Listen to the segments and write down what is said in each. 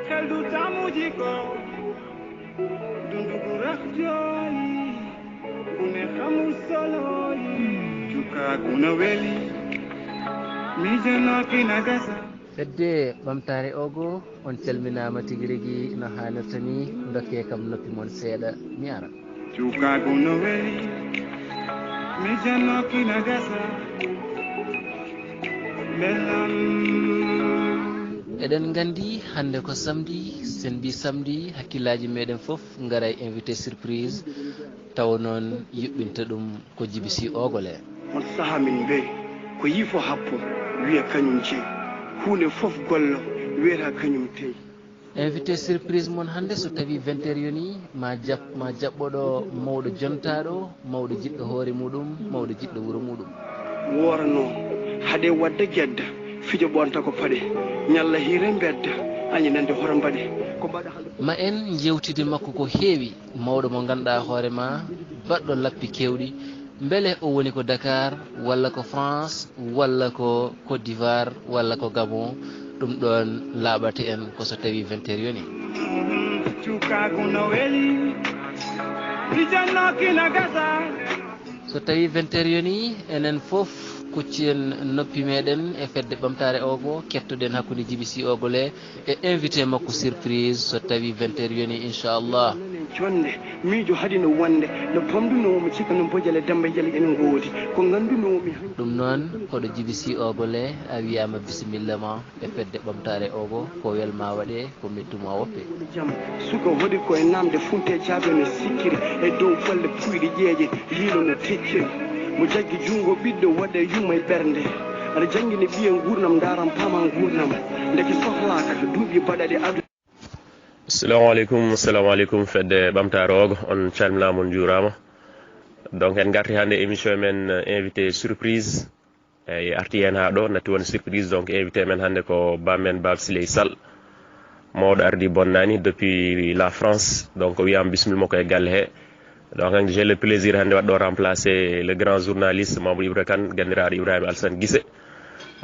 xel du tàmmu ji ko dundu gu rax jooyi ku ne xamul solo yi cukaagu na weli mi jenoki na gasa fedde ɓamtare ogo on calminama tigui rigui no hannirta ni dokke kam noppi moon seeɗa mi ara cukaagu no weli mi jenoki na gasa belam eɗen gandi hande ko samedi sen mbi samedi hakkillaji meɗen foof garay invité surprise taw noon yuɓɓinta ɗum ko jibisi ogole on saaha min be ko yifo happo wiya kañum jeeyi hunde fof gollo wiyata kañum teyi invité surprise moon hande so tawi 20 heures yoni ma jaɓɓoɗo mawɗo jontaɗo mawɗo jiɗɗo hoore muɗum mawɗo jiɗɗo wuuro muɗum worano haade wadda jedda fijo ɓonta ko paɗe ñalla hiire bedda añi nande hoto mbaɗe ko mbaɗa ma en jewtide makko ko heewi mawɗo mo ganduɗa hoorema baɗɗo lappi kewɗi beele o woni ko Dakar walla ko France walla ko Côte d'Ivoire walla ko Gabon ɗum ɗon laaɓate en ko so tawi 20 heures yoni cukagu no weli ijannokina gasa so tawi 20 heures yoni enen foof kuccien noppi meɗen e fedde ɓamtare ogo kettoɗen hakkude jibisi ogole e invité makko surprise so tawi 20 heures yoni inchallah jonde miijo haadino wonde no famdunomi cikka no bojale demba jale enen goodi ko gandunomi ɗum noon koɗo jibisi ogole a wiyama bisimilla ma e fedde ɓamtare ogo ko welma waɗe ko mettuma woppe jaam suka hoɗi koye namde funte caabe no sikkiri e dow golle puyɗe ƴeeƴe yiilo no tecciri mo jaggi junngo ɓiɗɗo waɗe yumma e ɓernde aɗa janggine ɓiye gurnam daram pama gurnam ndeke sohlaka duuɓi baɗaɗe adu assalamu aleykum fedde ɓamtare ogo on calminama on juurama donc en garti hannde émission men invité surprise e arti hen ha ɗo natti won surprise donc invité men hannde ko bammen Baba Siley Sall mawɗo ardi bonnani depuis la France donc o wiyama bisimilla makko e galle he donc j'ai le plaisir hannde waɗɗo remplacer le grand journaliste Mamadou Ibra Kane gandiraɗo Ibrahima Alassane Guissé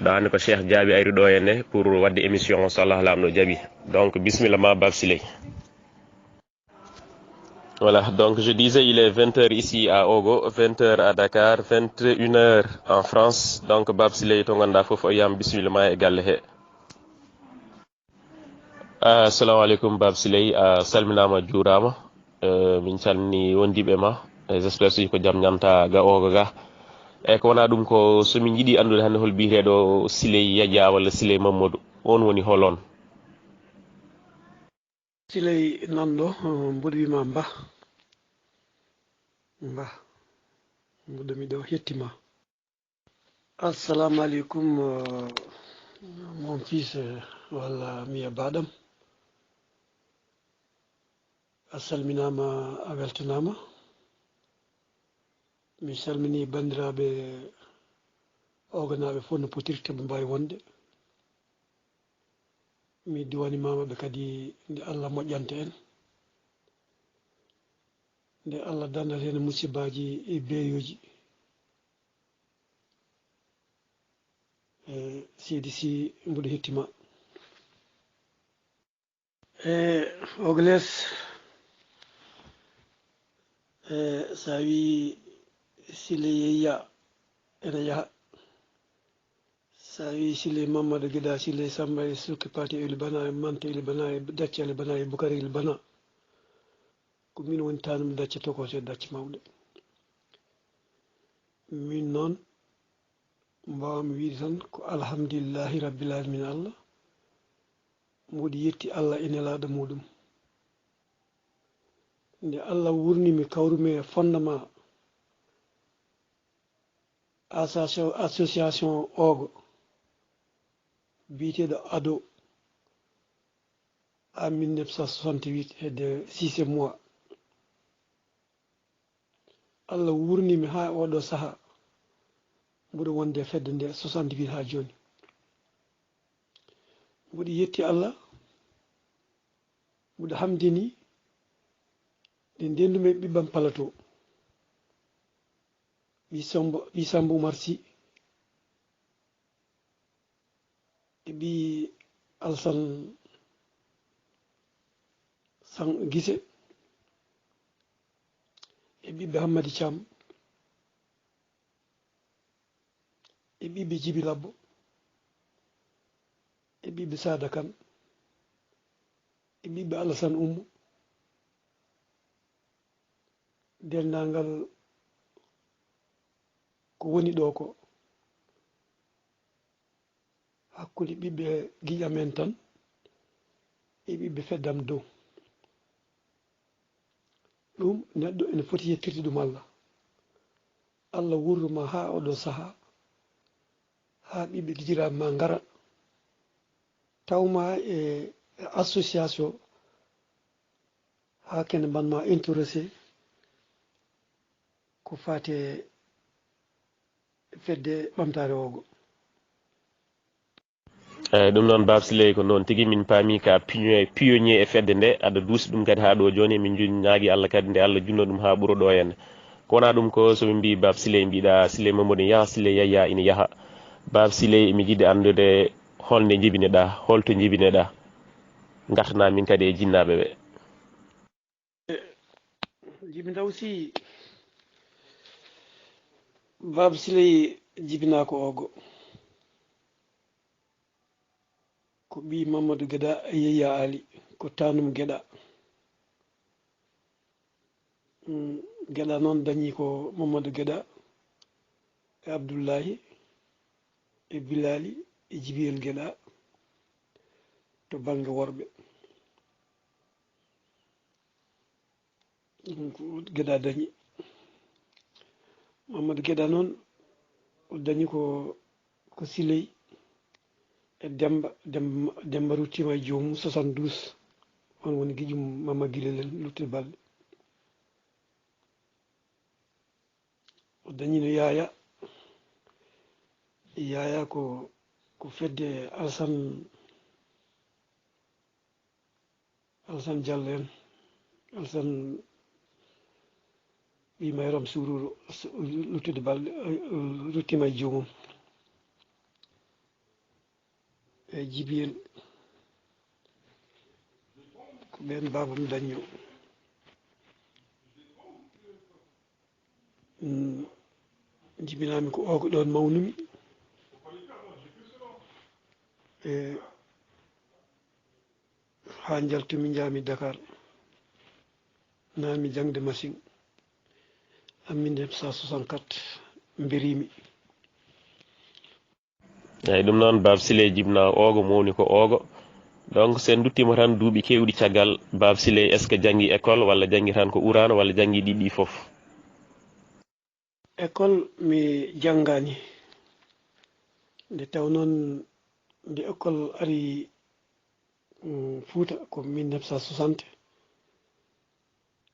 ɗo hannde ko Cheikh Diaby ari ɗo henne pour wadde émission o so Allah lamɗo jaaɓi donc bisimilla ma Baba Siley. Voilà, donc je disais il est 20 heures ici à Ogo, 20 heures à Dakar, 21 heures en France. Donc Baba Siley to ganda fof o yam bisimilla ma e galle he. Assalamu aleykum Baba Siley, salminama juurama, min calmini wondiɓe ma, j'espère so ko jaam ñamta ga Ogo ga. E ko wona ɗum ko somin jiiɗi andude hannde hol biyeteɗo Siley Yadja walla Siley Mamadou, on woni holon? Siley nanɗo mboɗo wima Mba mboɗo miɗo hettima. Assalamu aleykum mon fils walla miya baɗam, a salminama a weltanama. mi salmini bandiraɓe oganaɓe fof no potirte ɓe mbawi wonde. mi diwanimamaɓe kadi nde Allah moƴƴanta en, nde Allah dandata hen musibaji e beyoji. seydi si mboɗo hettima. Ogles sa wi Siley yeyya ene yaaha, sa wi Siley Mamadou gueɗa Siley Samba e Sukki Pati e Libana e Manta e Libana e Dacce e Libana e Boukari e Libana, ko min woni tanumi Dacce tokoso e Dacce mawɗe. min noon mbawmi wiide tan ko alhamdulillahi rabbil alamina Allah, mboɗo yetti Allah e nelaɗo muɗum. nde Allah wurnimi kawrumi e fondement association Ogo biteɗo ado en 1968 et de 6 mois. Allah wurnimi ha oɗo saaha mboɗo wonde fedde nde 68 ha joni. mboɗo yetti Allah, mboɗo hamdini nde ndendumi e ɓiɓɓam palato ɓi Samba Oumar Sy e ɓi Alassane san gise e ɓiɓɓe Hammadi Thiam e ɓiɓɓe Djibi Labbo e ɓiɓɓe Sada Kane e ɓiɓɓe Alassane Oumou denndangal ko woni ɗo ko hakkude ɓiɓɓe giƴamen tan e ɓiɓɓe feddam dow ɗum neɗɗo ene foti yettirde ɗum Allah wurruma ha oɗo saaha ha ɓiɓɓe gijiraɓe ma ngara tawma e association ha kene mbanma intéressé ko fate fedde ɓamtare ogo. eyyi ɗum noon Baba Sileye ko noon tigui min paami ka pionnier e fedde nde aɗa duusi ɗum kadi ha ɗo joni min ñaagui Allah kadi nde Allah junno ɗum ha ɓuura ɗo henne ko wona ɗum ko somin mbi Baba Sileye mbiɗa Sileye Mamadou yaaha Sileye Yaya ina yaaha Baba Sileye mi jiiɗi andude holnde jibineɗa holto jibineɗa gartana min kadi e jinnaɓe ɓe. Djiby Ndaw Sy Baba Sileye jibina ko ogo ko ɓi Mamadou Guéda e Yaya Ali ko tanum Guéda Guéda noon dañi ko Mamadou Guéda e Abdoullahi e Bilali e Djibiyel Guéda to banggue worɓe ɗum ko Guéda dañi Mamadou Guéda noon o dañi ko Sileye e Demba ruttima e jomum 72 on woni guiƴum Mama Guilel luttude balɗe o dañino Yaya ko fedde Alassane Diallo en Alassane ɓi Mayram Sourou luttude balɗe ruttima e jomum e Djibiyel ko ɓen babam dañño jibinami ko ogo ɗon mawnumi e ha jaltumi jaami Dakar nami jangde machine en 1964 mbirimi eyyi ɗum noon Baba Sileye jibina ogo mowni ko ogo donc sen duttimo tan duuɓi kewɗi caggal Baba Sileye est ce que janggui école walla janggui tan ko urano walla janggui ɗiɗi foof. école mi janggani nde taw noon nde école ari Fouta ko 1960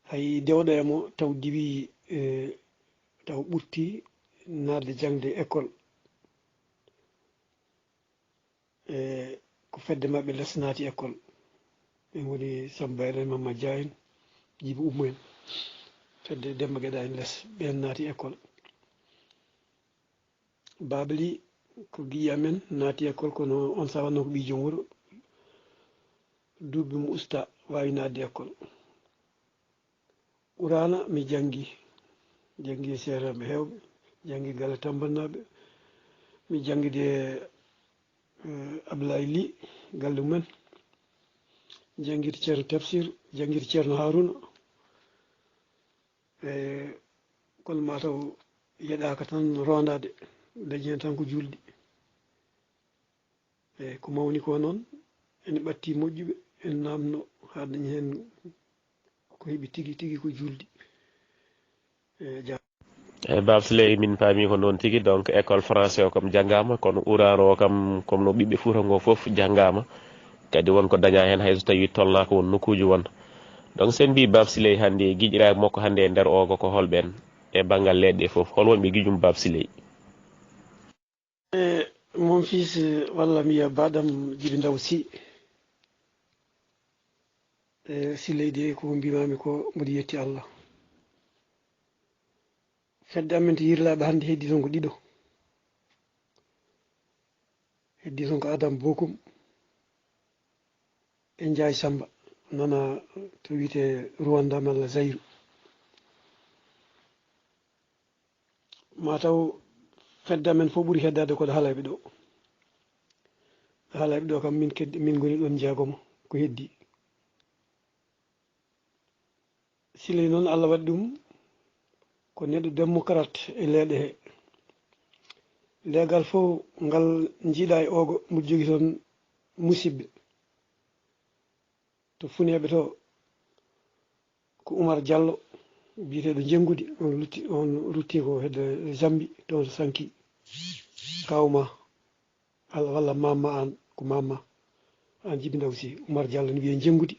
hay dewɗo emo taw diwi taw ɓurti nadde jangde école ko fedde mabɓe less naati école ɓen woni Samba en Mamma Dia en Djiby Oumou en fedde Demba Guéda en less ɓen naati école Babali ko guiƴi amen naati école kono on sawanno ko ɓi joom wuuro duuɓi mo usta wawi nadde école Ɓurana mi janggi e seereɓe hewɓe janggi galle Tambannaɓe mi jangguide Ablaye Ly galle mumen jangguide ceerno Tafsir jangguide ceerno Harouna kono mataw yeeɗaka tan rondade dañi hen tan ko julde eyyi ko mawni ko noon ene ɓatti moƴƴuɓe en namno ha dañi hen ko heeɓi tigui tigui ko julde eyyi Baba Sileye min paami ko noon tigui donc école français o kam janggama kono urano o kam comme no ɓiɓɓe Fouta ngo foof janggama kadi wonko daña hen hayso tawi tollaka won nokkuji won donc sen mbi Baba Sileye hannde guiƴiraɓe makko hannde e nder ogo ko holɓen e banggal leɗɗe foof hol wonɓe guiƴum Baba Sileye. mon fils walla mi wiya baɗam Djiby Ndaw Sy Sileye de ko mbimami ko mboɗo yetti Allah fedde amen to yirlaɓe hannde heddi toon ko ɗiɗo heddi toon ko Adama Bokum e Ndiaye Samba nana to wiyete Rwanda malla Zaïre mataw fedda men fof ɓuri heddade koɗo haalayɓe ɗo haalayɓe ɗo kam min goni ɗon jeegomo ko heddi sile noon Allah waɗi ɗum ko neɗɗo démocrate e leeɗe he leegal fof ngal jiiɗa e ogo mo jogui toon musidɓe to funeɓe to ko Oumar Diallo biyeteɗo Jengudi on rutti ko hedde Zambi toon to sanki kawma walla mamma an ko mamma an Djiby Ndaw Sy Oumar Diallo ne wiye Jengudi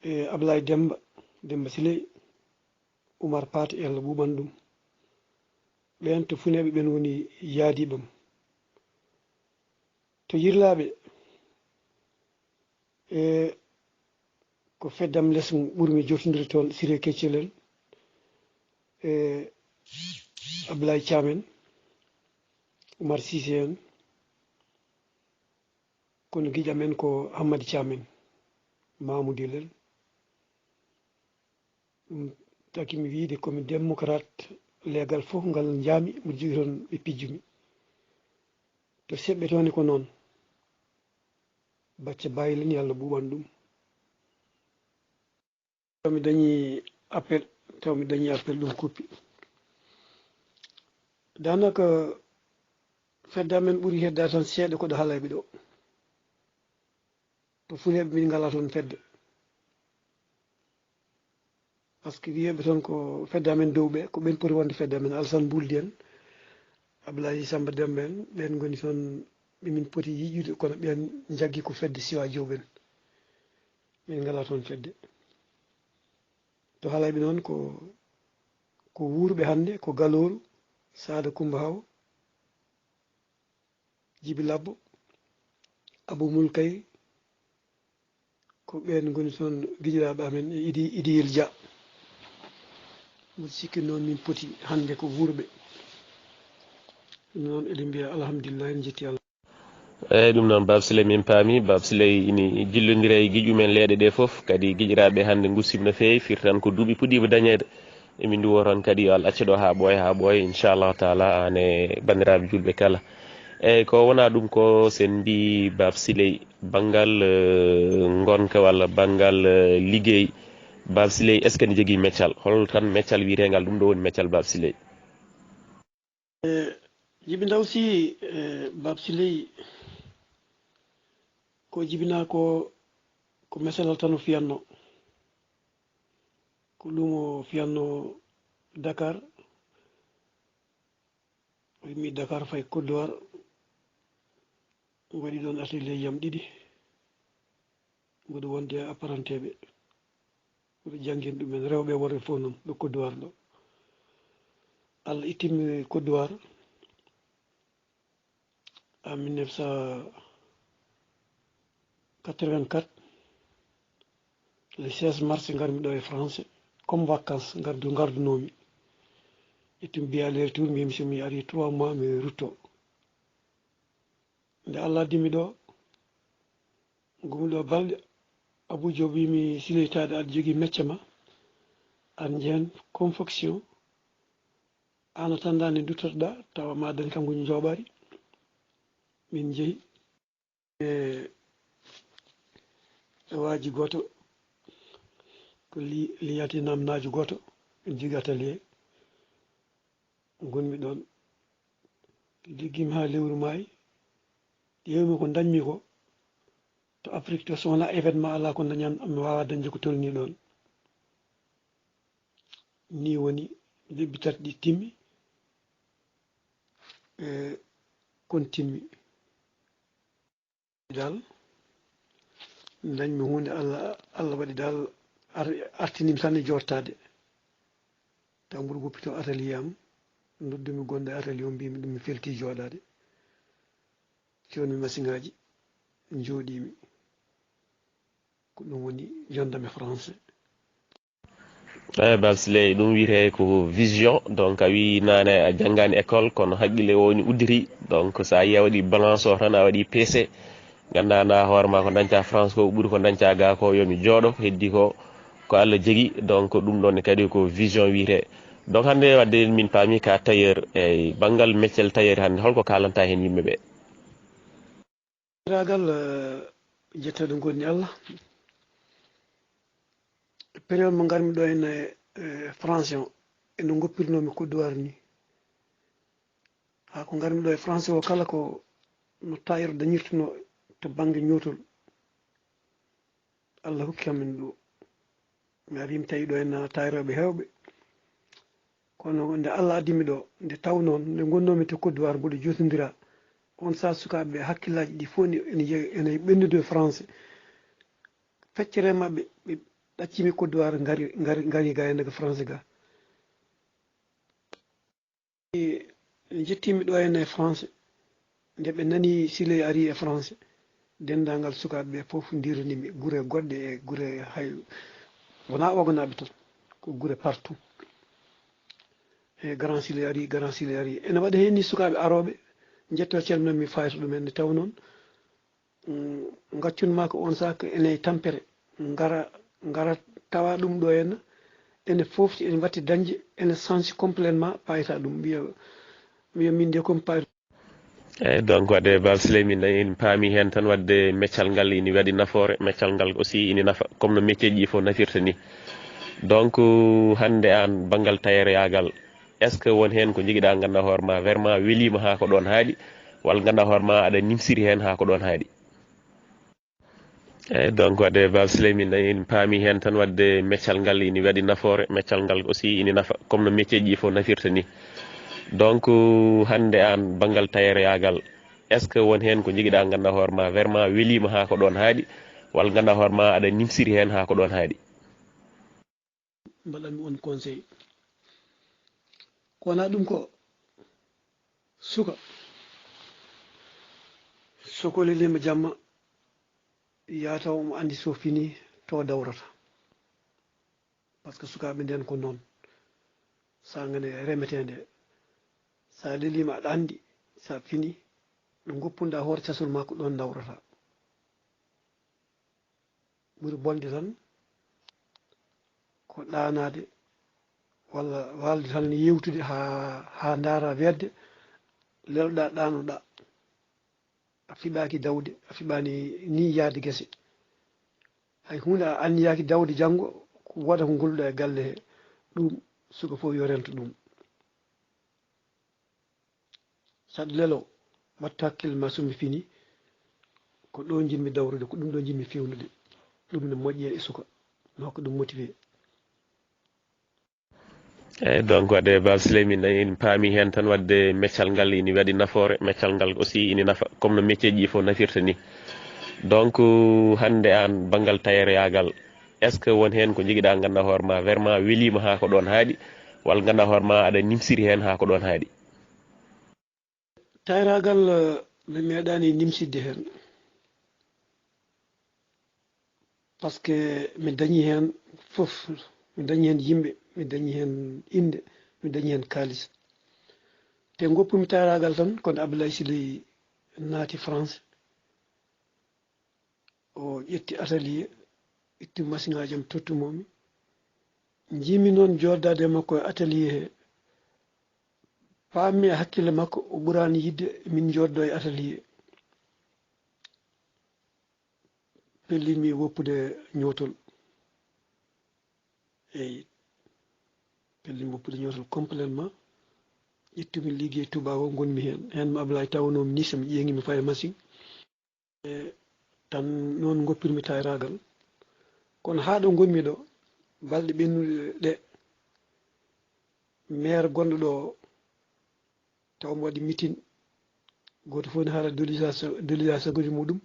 e Ablaye Demba Siley Oumar Pate Allah ɓuɓan ɗum ɓen to funeɓe ɓen woni yaadiɓam to yirlaɓe e ko feddam less ɓurmi jottodire toon Siré Keccel en e Ablaye Thiam en Oumar Cissé en kono guiƴam en ko Hammady Thiam en Mamoudou en ɗum takimi wiide komi démocrate leegal fof ngal jaami mo jogui toon ɓe pijjumi to seɓɓe toon ko noon bacca bayilen yo Allah ɓuɓan ɗum tawmi dañi appel ɗum kuppi danaka fedda men ɓuuri hedda tan seeɗa koɗo haalayɓe ɗo to funeɓe min ngala toon fedde par ce que wiyeɓe toon ko fedda men dow ɓe ko ɓen poti wonde fedda men Alassane Bouldi en Abdoulaye Samba Demba en ɓen goni toon ɓemin poti yiƴude kono ɓen jaggui ko fedde siwa jowɓen min ngala toon fedde to haalayɓe noon ko wuurɓe hannde ko Galoru Sada Coumba Haw Djiby Labbo Abou Moulkay ko ɓen goni toon guiƴiraɓe amen Idiyel Dia mbiɗa sikki noon min poti hannde ko wuurɓe ɗum noon eɗen mbiya alhamdulillah en jetti Allah eyyi ɗum noon Baba Siley min paami Baba Siley ini jillodira e guiƴumen leeɗe ɗe foof kadi guiƴiraɓe hannde gussima no feewi firtan ko duuɓi puɗɗima dañede emin duwo toon kadi yo Allah acce ɗo ha ɓooya inchallahu taala an e bandiraɓe julɓe kala eyyi ko wona ɗum ko sen mbi Baba Siley banggal gonka walla banggal ligguey Baba Siley est ce que ne jogui meccal hol tan meccal wiyetegal ɗum ɗo woni meccal Baba Siley Djiby Ndaw Sy Baba Siley ko jibina ko mesalal tan o fiyanno ko ɗum o fiyanno Dakar o yimmi Dakar fay Côte d'Ivoire waɗi ɗon atelier yam ɗiɗi mboɗo wonde apparenteɓe mboɗo janggin ɗumen rewɓe worɓe fof noon ɗo Côte d'Ivoire ɗo Allah ittimi Côte d'Ivoire en 1984 le 16 mars garmi ɗo e français comme vacances gardunomi ittumi biya aller retour mbimi somi ari 3 mois mi rutto nde Allah addimi ɗo gomi ɗo balɗe Abou Diop wimi Siley taade aɗa jogui mecce ma an jehen confection an a tanda nde duttotoɗa tawa ma dañ kam goñi jooɓari min jeehi e waji goto ko liyati namnajo goto en jogui atelier gonmi ɗon liggimi ha lewru maayi ƴewmi ko dañmi ko to Afrique to so wona événement ala ko dañan mi wawa dañde ko tolni ɗon ni woni lebbi tati ɗi timmi e kon timmi dal dañmi hunde Allah waɗi dal artinimi tan e jortade taw mboɗo woppito atelier am noddumi gonɗo e atelier o mbimi ɗum mi felti joɗade coonmi machine ngaji jooɗimi ko ɗum woni jondam e français eyyi Baba Siley ɗum wiyete ko vision donc a wi nane a janggani école kono haqqille o woni udditi donc sa yi a waɗi balance o tan a waɗi PC ganda na hoore ma ko dañca France ko ɓuuri ko dañca ga ko yomi jooɗo heddi ko ko Allah jogui donc ɗum ɗon kadi ko vision wiyete donc hande wadde min paami ka tailleur e banggal meccel tailleur hande holko kalanta hen yimɓeɓe ragal jetteɗo gonni Allah période mo garmi ɗo ene français o eno goppirnomi kodduwar ni ha ko garmi ɗo e français o kala ko no tailleur dañirtuno to banggue ñotol Allah hokki amen ɗo mi ari mi tawi ɗo en tayrooɓe hewɓe kono nde Allah addimi ɗo nde taw noon nde gonnomi to Côte d'Ivoire mboɗo jotodira on saa sukaɓeɓe hakkillaji ɗi fof ene ɓennude français feccere mabɓe ɓe ɗaccimi Côte d'Ivoire ngari ga enne ko français ga jettimi ɗo enne français nde ɓe nani Siley ari e français dendagal sukaɓeɓe fof ndiranimi guure goɗɗe e guure hay wona oganaɓe tan ko guure partout e grand Siley ari ene waɗa hen ni sukaɓe aroɓe jetto calminanmi fayta ɗumen nde taw noon gaccunma ko on saka ene tampere gara tawa ɗum ɗo henna ene fofti ene watti dañde ene change complètement payta ɗum mbiya min de comme payta eyyi donc wadde Baba Siley min en paami hen tan wadde meccal ngal ina waɗi nafoore meccal ngal aussi ina nafa comme no métier ji fof nafirta ni donc hande an banggal tailleur yagal est ce que won hen ko jiguiɗa ganduɗa hoore ma vraiment welima ha ko ɗon haaɗi walla ganduɗa hoore ma aɗa nimsiri hen ha ko ɗon haaɗi eyyi donc wadde Baba Siley min en paami hen tan wadde meccal ngal ina waɗi nafoore meccal ngal aussi ina nafa comme no métier ji fof nafirta ni donc hande an banggal tailleur yagal est ce que won hen ko jiguiɗa ganduɗa hoore ma vraiment welima ha ko ɗon haaɗi walla ganduɗa hoore ma aɗa nimsiri hen ha ko ɗon haaɗi mbaɗanmi on conseil ko wona ɗum ko suka sokolelima jamma yataw omo andi so fini to dawrata par ce que sukaɓe nden ko noon sagane remetede sa lelima aɗa andi sa fini ɗo goppuɗa hoore casol ma ko ɗon dawrata ɓuuri bonde tan ko ɗanade walla walde tan yewtude ha daara wedde lelɗa ɗanoɗa a fiɓaki dawde a fiɓani ni yaade guese hay hunde a anniyaki dawde janggo ko woda ko golluɗa e galle he ɗum suka fof yo rento ɗum saɗa lelo wattu hakkille ma somi fini ko ɗo jinmi dawrude ko ɗum ɗo jinmi fewnude ɗum ne moƴƴi e suka mi hokka ɗum motivé eyyi donc wadde Baba Siley min en paami hen tan wadde meccal ngal ina waɗi nafoore meccal ngal aussi ina nafa comme no métier ji fof nafirta ni donc hande an banggal tailleur yagal est ce que won hen ko jiguiɗa ganduɗa hoore ma vraiment welima ha ko ɗon haaɗi walla ganduɗa hoore ma aɗa nimsiri hen ha ko ɗon haaɗi tayragal mi meeɗani nimsidde hen par ce que mi dañi hen fof mi dañi hen yimɓe mi dañi hen inde mi dañi hen kalis te goppumi tayragal tan kono Abdoulaye Siley naati France o ƴetti atelier itti machine ngaji am tottumomi jimi noon jordade e makko e atelier he paammi e hakkille makko o ɓurani yidde min joddo e atelier pellimi woppude ñootol eyyi pellimi woppude ñootol complètement ƴettumi liggey tubaw o gonmi hen mo Ablaye tawnomi ni somi ƴeeŋimi faye machine e tan noon goppirmi tayragal kono ha ɗo gonmi ɗo balɗe ɓennuɗe ɗe maire gonɗo ɗo taw mo waɗi meeting goto fof ne haala dolisation goji muɗum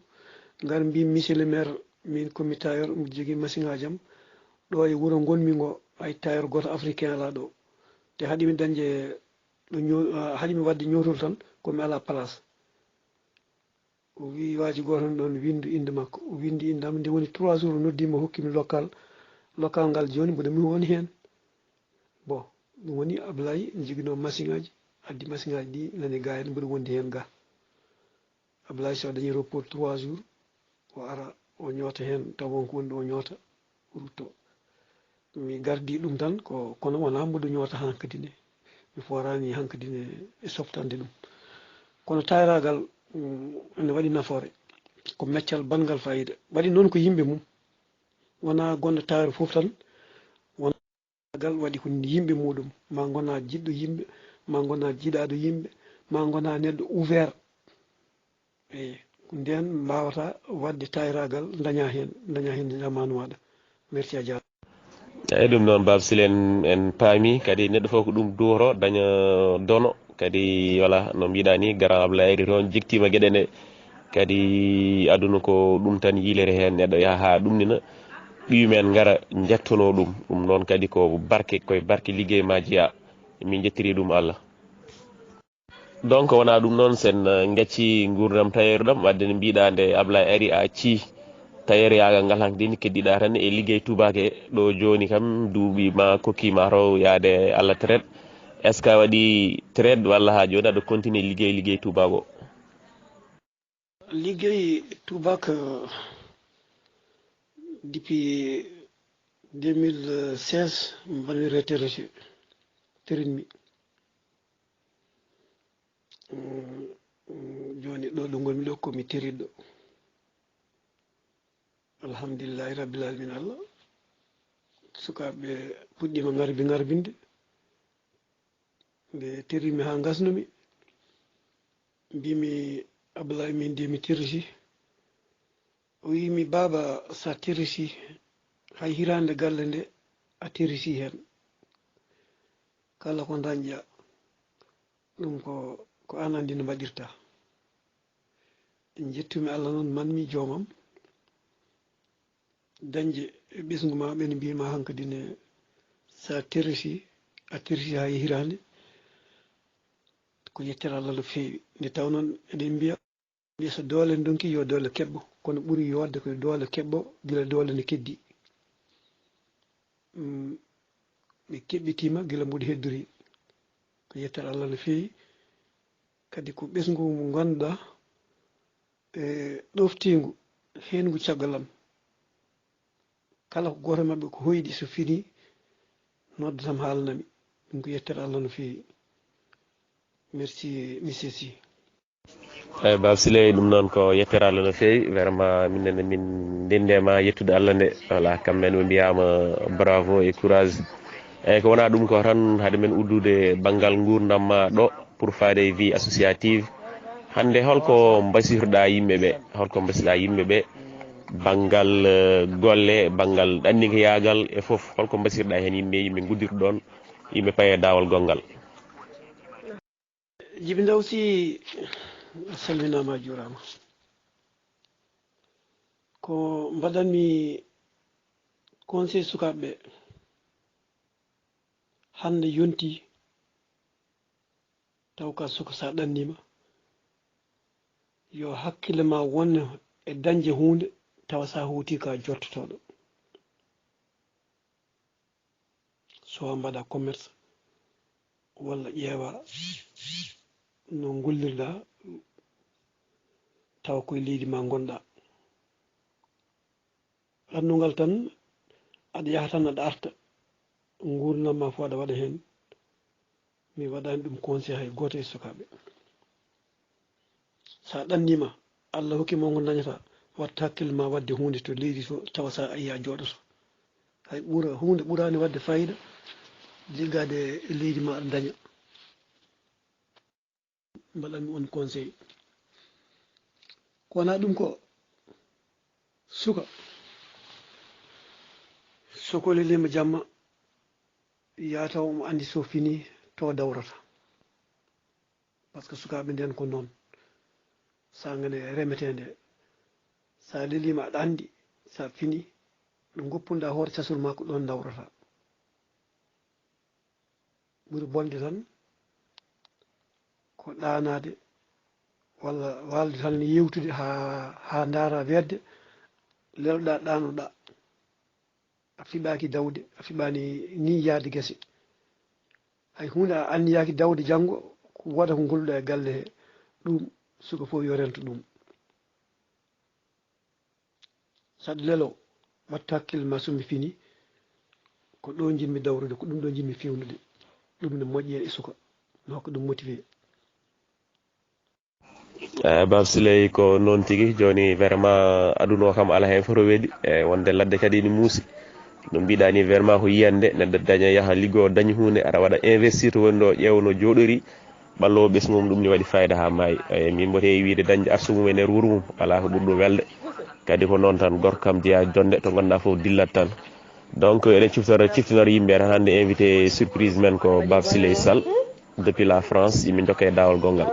ngar mbi monsieur le maire min komi tailleur mi jogui machine ngaji am ɗo e wuuro gonmi ngo hay tailleur goto africain ala ɗo te haɗimi dañde haɗimi wadde ñotol tan komi ala place o wi waji goto ɗon windu inde makko o windi indam nde woni 3 jours o noddima hokkimi local ngal joni mboɗo mi woni hen bon ɗum woni Ablaye ne joguino machine ngaji addi machine ngaji ɗi nani ga hen mboɗo wondi hen ga Ablaye so dañi repos 3 jours o ara o ñoota heen taw wonko woni ɗo o ñoota rutto mi gardi ɗum tan ko kono wona mboɗo ñoota hankadi ne mi forani hankadi ne e softande ɗum kono tayragal ene waɗi nafoore ko meccal bangal fayida waɗi noon ko yimɓe mum wona gonɗo tayro fof tan wonagal waɗi ko yimɓe muɗum ma gona jiɗɗo yimɓe ma gona jiɗaɗo yimɓe ma gona neɗɗo ouvert eyi ko nden mbawata wadde tayragal daña hen jamanu maɗa merci a jarama eyyi ɗum noon Baba Sile en paami kadi neɗɗo fof ko ɗum duwoto daña dono kadi voilà no mbiɗa ni grand Ablaye ari toon jiktima gueɗe ɗe kadi aduna ko ɗum tan yilere hen neɗɗo yaaha ha ɗumnina ɓiyumen gara jettono ɗum noon kadi ko barke koye barke ligguey ma jeeya min jettiri ɗum Allah donc wona ɗum noon sen gacci gurdam tayeru ɗam wadde no mbiɗa nde Ablaye ari a acci tayeru yagal ngal hankkadi ni keddiɗa tan e ligguey tubake ɗo joni kam duuɓi ma kokkima taw yaade Allah traite est ce que a waɗi traite walla ha joni aɗa continue ligguey tubak o liggey tubak depuis 2016 mi mbaɗi retraité terinmi joni ɗo gonmi ɗo komi teriɗɗo alhamdulillahi rabbil alamin Allah sukaɓe puɗɗima garbinde nde terimi ha gasnumi mbimi Abdoulaye min de mi tiriti o wimi baba sa tiriti hay hirande galle nde a tiriti hen kala ko dañƴa ɗum ko an andi no mbaɗirta en jettumi Allah noon manmi joomam dañde ɓesgu ma ɓene mbima hankkadi ne sa tiriti a tiriti hay hirande ko yettere Allah no feewi nde taw noon eɗen mbiya so doole donki yo doole keɓɓo kono ɓuuri yodde koye doole keɓɓo gila doole ne keddi ɓe keɓɓitima gila mboɗo heddori ko yettere Allah no feewi kadi ko ɓesgu mo ganduɗa e ɗoftigu hengu caggalam kala ko goto mabɓe ko hoyɗi so fini noddatam haalanami ɗum ko yettere Allah no feewi merci monsieur Sy eyyi Baba Sile ɗum noon ko yettere Allah no feewi vraiment minenne min ndendema yettude Allah nde voilà kamɓene ɓe mbiyama bravo et courage eyyi ko wona ɗum ko tan haade men uddude banggal gurdam ma ɗo pour fade vie associative hande holko mbasiytoɗa yimɓeɓe holko mbasiɗa yimɓeɓe banggal golle banggal ɗannigoyagal e foof holko mbasirɗa hen yimɓe guddirɗo ɗon yimɓe paye dawal gongal Djiby Ndaw Sy a salminama a juurama ko mbaɗanmi conseil sukaɓeɓe hande yonti taw ka suka sa ɗannima yo hakkille ma wonne e dañde hunde tawa sa huuti ka jottotoɗo so mbaɗa commerce walla ƴeewa no gollirɗa tawa koye leydi ma gonɗa andugal tan aɗa yaha tan aɗa arta gurdam ma fo aɗa waɗa hen mi waɗani ɗum conseil hay goto e sukaɓe sa ɗannima Allah hokkima ko dañata watta hakkille ma wadde hunde to leydi to tawa sa ayi a joɗoto hay ɓuura hunde ɓuurani wadde fayida liggade e leydi ma aɗa daña mbaɗanmi on conseil ko wona ɗum ko suka sokolelima jamma yataw omo andi so fini to dawrata par ce que sukaɓe nden ko noon sagane remetede sa lelima aɗa andi sa fini ɗo goppuɗa hoore casul ma ko ɗon dawrata ɓuuri bonde tan ko ɗanade walla walde tan yewtude ha daara wedde lelɗa ɗanoɗa a fiɓaki dawde a fiɓani ni yaade guese hay hunde a anniyaki dawde janggo ko waɗa ko golluɗa e galle he ɗum suka fof yo rento ɗum saɗa lelo wattu hakkille ma somi fini ko ɗo jinmi dawrude ko ɗum ɗo jinmi fewnude ɗum ne moƴƴi e suka no hokka ɗum motivé. Bab Siley ko noon tigi joni vraiment aduno kam ala hen foto weeɗi e wonde ladde kadi ni muusi no mbiɗa ni vraiment ko yiyande neɗɗo daña yaha liggo dañi hunde ara waɗa investir to woni ɗo ƴeewno joɗori ɓallowo ɓesgu mum ɗum ni waɗi fayida ha maayi min mbote wiide dañde arsugu mum e nder wuuro mum ala ko ɓurɗo welde kadi ko noon tan gorko kam jeeya jonde to ganduɗa foof dillat tan donc eɗen ciftinoro yimɓe tan hannde invité surprise men ko Bab Siley Sall depuis la France yimɓe jokka e dawol gongal.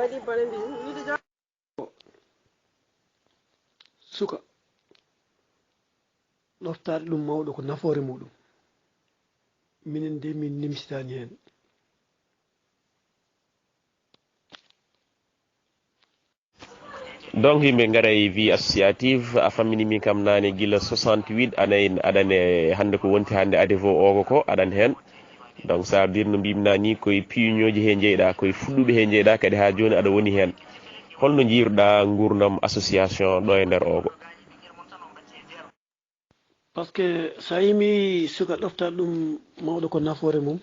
suka ɗoftade ɗum mawɗo ko nafoore muɗum minen de min nimsitani hen. donc yimɓe garay vie associative a fammini min kam nane guila 68 aɗane hande ko wonti hande ADEVO ogo ko aɗan hen donc ça veut dire no mbimna ni koye piuñoji he jeyɗa koye fuɗɗuɓe he jeyɗa kadi ha joni aɗa woni hen holno jiiruɗa gurdam association ɗo e nder ogo. par ce que sa yimi suka ɗofta ɗum mawɗo ko nafoore mum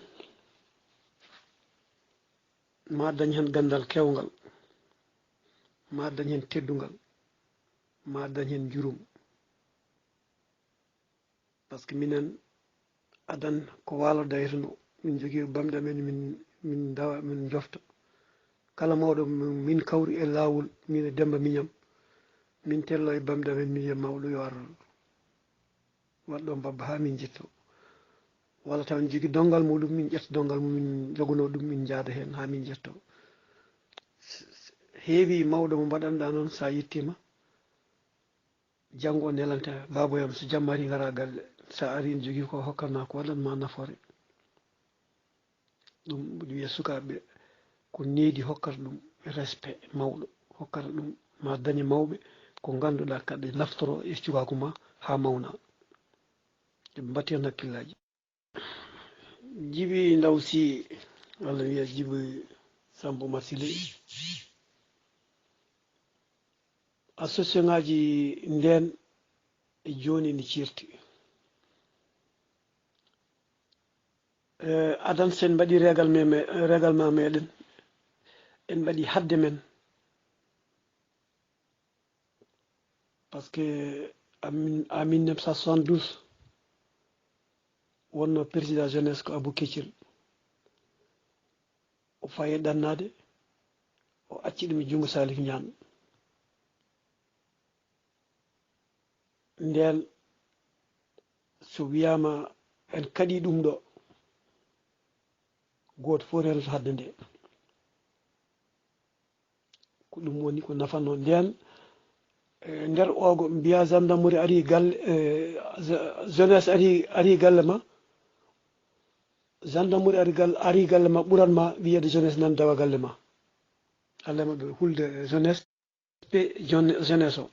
ma dañ hen gandal kewgal ma dañ hen teddugal ma dañ hen jurum par ce que minen adan ko waalo daytuno min jogui bamɗe amen min dawa min jofta kala mawɗo min kawri e lawol min e Demba Miñam min tello e bamɗe amen min wiya mawɗo yo ar waɗɗo mbabba ha min jetto walla taw ne jogui dongal muɗum min ƴetta dongal mum min jogono ɗum min jaada hen ha min jetto heewi mawɗo mo mbaɗanɗa noon sa yettima janggo o nelante baboyam so jamma ari gara galle sa ari ne jogui ko hokkanma ko waɗanma nafoore ɗum wiya sukaɓeɓe ko needi hokkata ɗum respect mawɗo hokkata ɗum ma dañe mawɓe ko ganduɗa kadi naftoro e cukaku ma ha mawna ɓe mbatti hen hakkillaji. Djiby Ndaw Sy walla wiya Djiby Samba Oumar Siley association ngaji nden e joni ne cirti adan sen mbaɗi règlement meɗen en mbaɗi hadde men par ce que en 1972 wonno président jeunesse ko Abou Keccel o fayi ɗannade o acci ɗum e junngo Salif Niane nden so wiyama en kadi ɗum ɗo goto fof renata hadde nde ko ɗum woni ko nafanno nden nder ogo mbiya gendarmerie ari galle jeunesse ari galle ma gendarmerie ari galle ma ɓuranma wiyede jeunesse nan dawa galle ma allema ɓe hulde jeunesse ɓe jeunesse o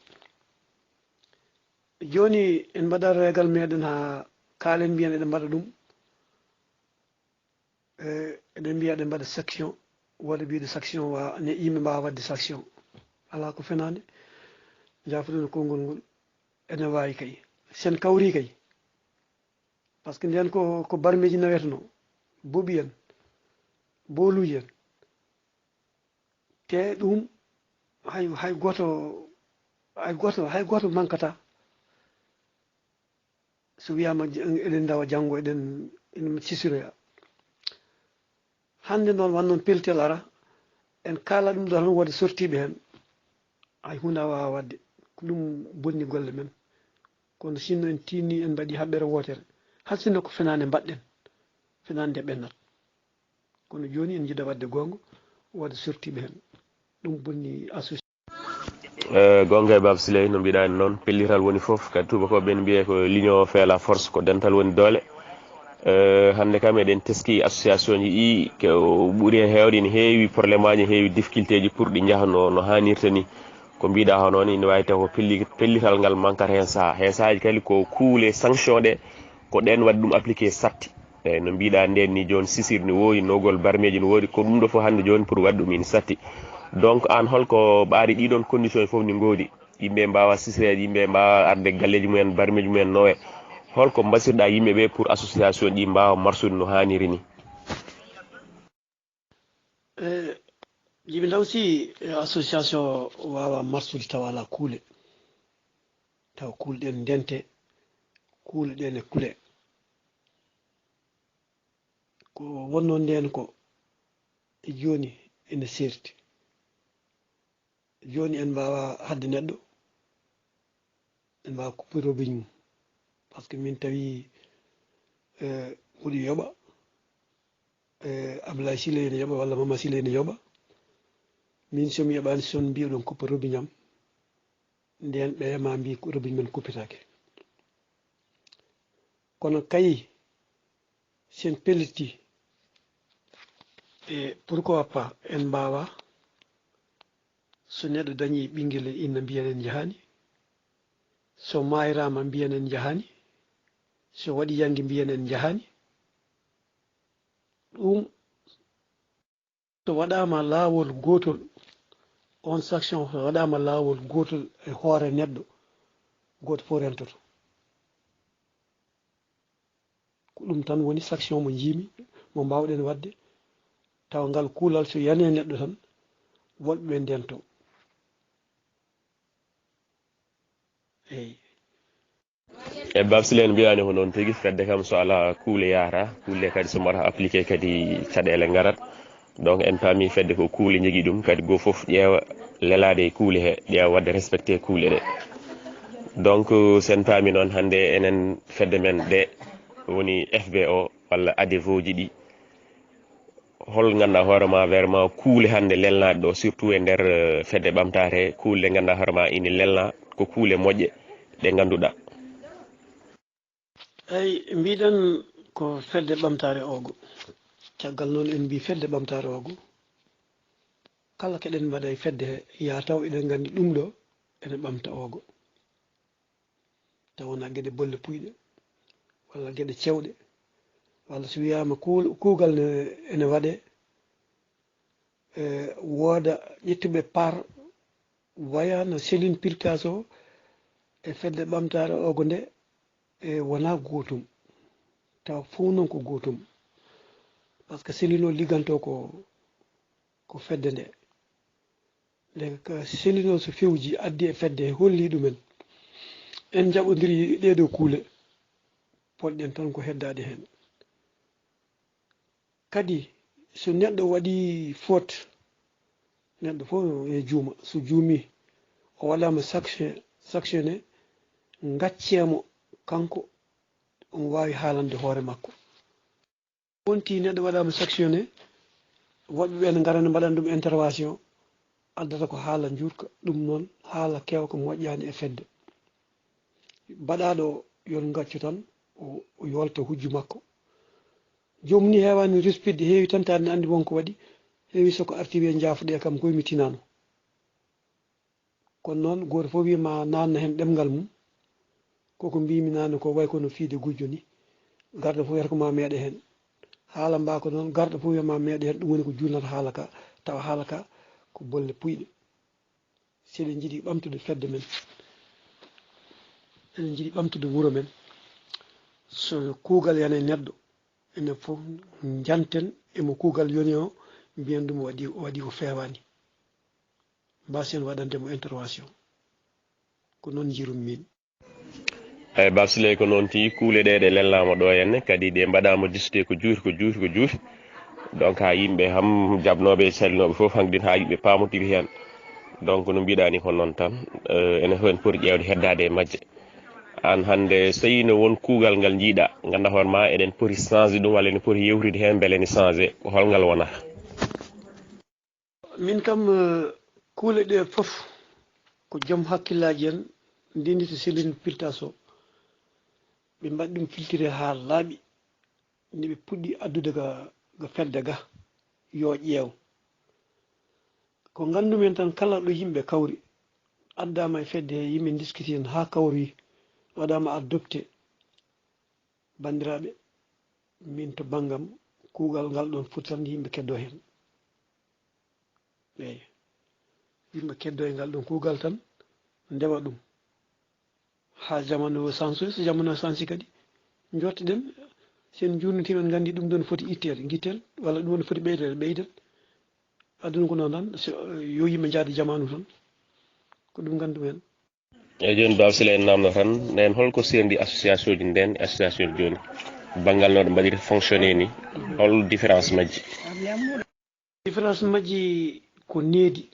joni en mbaɗa régal meɗen ha kaalen mbiyen eɗen mbaɗa ɗum eɗen mbiya eɗen mbaɗa section woɗa mbiɗe section wa ne yimɓe mbawa wadde section ala ko fenade jafoɗon konngol ngol ene wawi kay sen kawri kay par ce que nden ko barmeji naweteno booɓi en booluji en te ɗum hay goto mankata so wiyama eɗen dawa janggo eɗen sisiroya hande noon wannoon pellitel ara en kala ɗum ɗo tan wode sortiɓe hen hay hunde a wawa wadde ko ɗum bonni golle men kono sinno en tinni en mbaɗi haɓɓere wotere hay sinno ko fenade mbaɗɗen fenade nde ɓennat kono joni en jiiɗa wadde gonga wode sortiɓe hen ɗum bonni association. gonga e Bab Siley no mbiɗani noon pellital woni foof kadi tubakoɓe ɓen mbiye ko l'union fait la force ko dental woni doole hande kam eɗen teski association ji ɗi ko ɓuuri hen hewde ne heewi probléme aji heewi difficulté ji pour ɗi jaaha no hannirta ni ko mbiɗa ho noon ine wawi taw ko pellital ngal manquata hen saahaji kadi ko kuule sanction ɗe ko ɗen waɗi ɗum appliqué satti eyyi no mbiɗa nden ni joni sisir ne woodi nogol barmeji ne woodi ko ɗum ɗo foof hande joni pour waɗi ɗum ine satti donc an holko ɓaari ɗiɗon condition e foof ni goodi yimɓe mbawa sisreede yimɓe mbawa arde galleji mumen barmeji mumen nowe holko mbasirɗa yimɓe ɓe pour association ɗi mbawa marsude no hanniri ni? jibi ndaw si association wawa marsude tawa ala kuule taw kuule ɗen ndente kuule ɗen e kule ko wonno nden ko e joni ene serti joni en mbawa hadde neɗɗo en mbawa kuppude robiñ mum par ce que min tawi huɗo yoɓa Ablaye Sile ene yoɓa walla Mama Sile ene yoɓa min somi yoɓani son mbiya ɗon kuppa robiñam nden ɓe ma mbi ko robiñ men kuppitake kono kayi sen pelliti e pourquoi pas en mbawa so neɗɗo dañi ɓinguel e inna mbiyen en jahani so mayrama mbiyen en jahani so waɗi yangue mbiyen en jahani ɗum so waɗama lawol gotol on sanction so waɗama lawol gotol e hoore neɗɗo goto fof rentoto ko ɗum tan woni sanction mo jiimi mo mbawɗen wadde taw ngal kuulal so yani e neɗɗo tan wonɓe ndento eyyi e babsile en mbiyani ko noon tigui fedde kam so ala kuule yahata kuule kadi so mbaɗa appliqué kadi caɗele garat donc en paami fedde ko kuule jogui ɗum kadi goto foof ƴeewa lelade e kuule he ƴeewa wadde respecté kuule ɗe donc sen paami noon hannde enen fedde men ɗe woni FBO walla ADEVO ji ɗi hol ganduɗa hoorema vraiment kuule hannde lelnaɗe ɗo surtout e nder fedde ɓamtare kuule ɗe ganduɗa hoorema ina lelna ko kuule moƴƴe ɗe ganduɗa. eyyi mbiɗen ko fedde ɓamtare ogo caggal noon en mbi fedde ɓamtare ogo kala keɗen mbaɗa e fedde he ya taw eɗen gandi ɗum ɗo ene ɓamta ogo tawona gueɗe bolle puyɗe walla gueɗe cewɗe walla so wiyama kuugal ene waɗe wooda ƴettuɓe par waya no cellule pircas o e fedde ɓamtare ogo nde wona gotum taw fof noon ko gotum par ce que cellule o ligganto ko fedde nde cellule o so fewji addi e fedde he holli ɗumen en jaɓodiri ɗeɗo kuule poɗɗen tan ko heddade hen kadi so neɗɗo waɗi faute neɗɗo fof e juuma so juumi o waɗama sanctionné gaccemo kanko on wawi haalande hoore makko wonti neɗɗo waɗama sanctionné woɓɓeɓe ne gara ne mbaɗana ɗum intervention addata ko haala juurka ɗum noon haala kewka moƴƴani e fedde baɗaɗo yon gaccu tan o yolta hujju makko jomum ni hewani respide heewi tan tane andi wonko waɗi heewi soko arti wiye jaafuɗe kam koye mi tinano kono noon goto fof wiyama nanna hen ɗemgal mum koko mbimi nane ko way kono fiide gujjo ni garɗo fof wiyata ko ma meeɗe hen haala mba ko noon garɗo fof wiyama meeɗe hen ɗum woni ko julnata haala ka tawa haala ka ko bolle puyɗe seɗen jiiɗi ɓamtude fedde men eɗen jiiɗi ɓamtude wuuro men so kuugal yana e neɗɗo enen fof janten emo kuugal yoni o mbiyen ɗum waɗi ko fewani mbasen waɗandemo intervention ko noon jiirum min eyyi babsile ko noon tigui kuule ɗe ɗe lelnama ɗo henne kadi ɗe mbaɗama discuté ko juuti donc ha yimɓe ham jabnoɓe salinoɓe foof hankkadin ha yimɓe paamo tigui hen donc no mbiɗani ko noon tan enen fof en pooti ƴewde heddade e majje an hande so tawi no won kuugal ngal jiiɗa ganduɗa hoore ma eɗen pooti changé ɗum walla eɗen pooti yewtude hen beele ne changé ko holngal wonata min kam kuule ɗe foof ko joom hakkillaji en ndendita cellule pirtas o ɓe mbaɗi ɗum filtré ha laaɓi nde ɓe puɗɗi addude ga fedde ga yo ƴeew ko gandumen tan kala ɗo yimɓe kawri addama e fedde he yimɓe discuté hen ha kawri waɗama adopté bandiraɓe min to banggam kuugal ngal ɗon foti tan yimɓe keddo hen eyyi yimɓe keddo e ngal ɗon kuugal tan ndewa ɗum ha jamanu sanso so jamanu sansi kadi jottoɗen sen jurnitimen gandi ɗum ɗon foti ittede guittel walla ɗum ɗon foti ɓeydede ɓeyden aduna ko noon tan yo yimɓe jaada jamanu tan ko ɗum gandu hen eyyi joni Baba Sile en namno tan nden holko sendi association ji nden association ji joni banggal no ɗo mbaɗiri fonctionné ni hol différence majji différence majji ko needi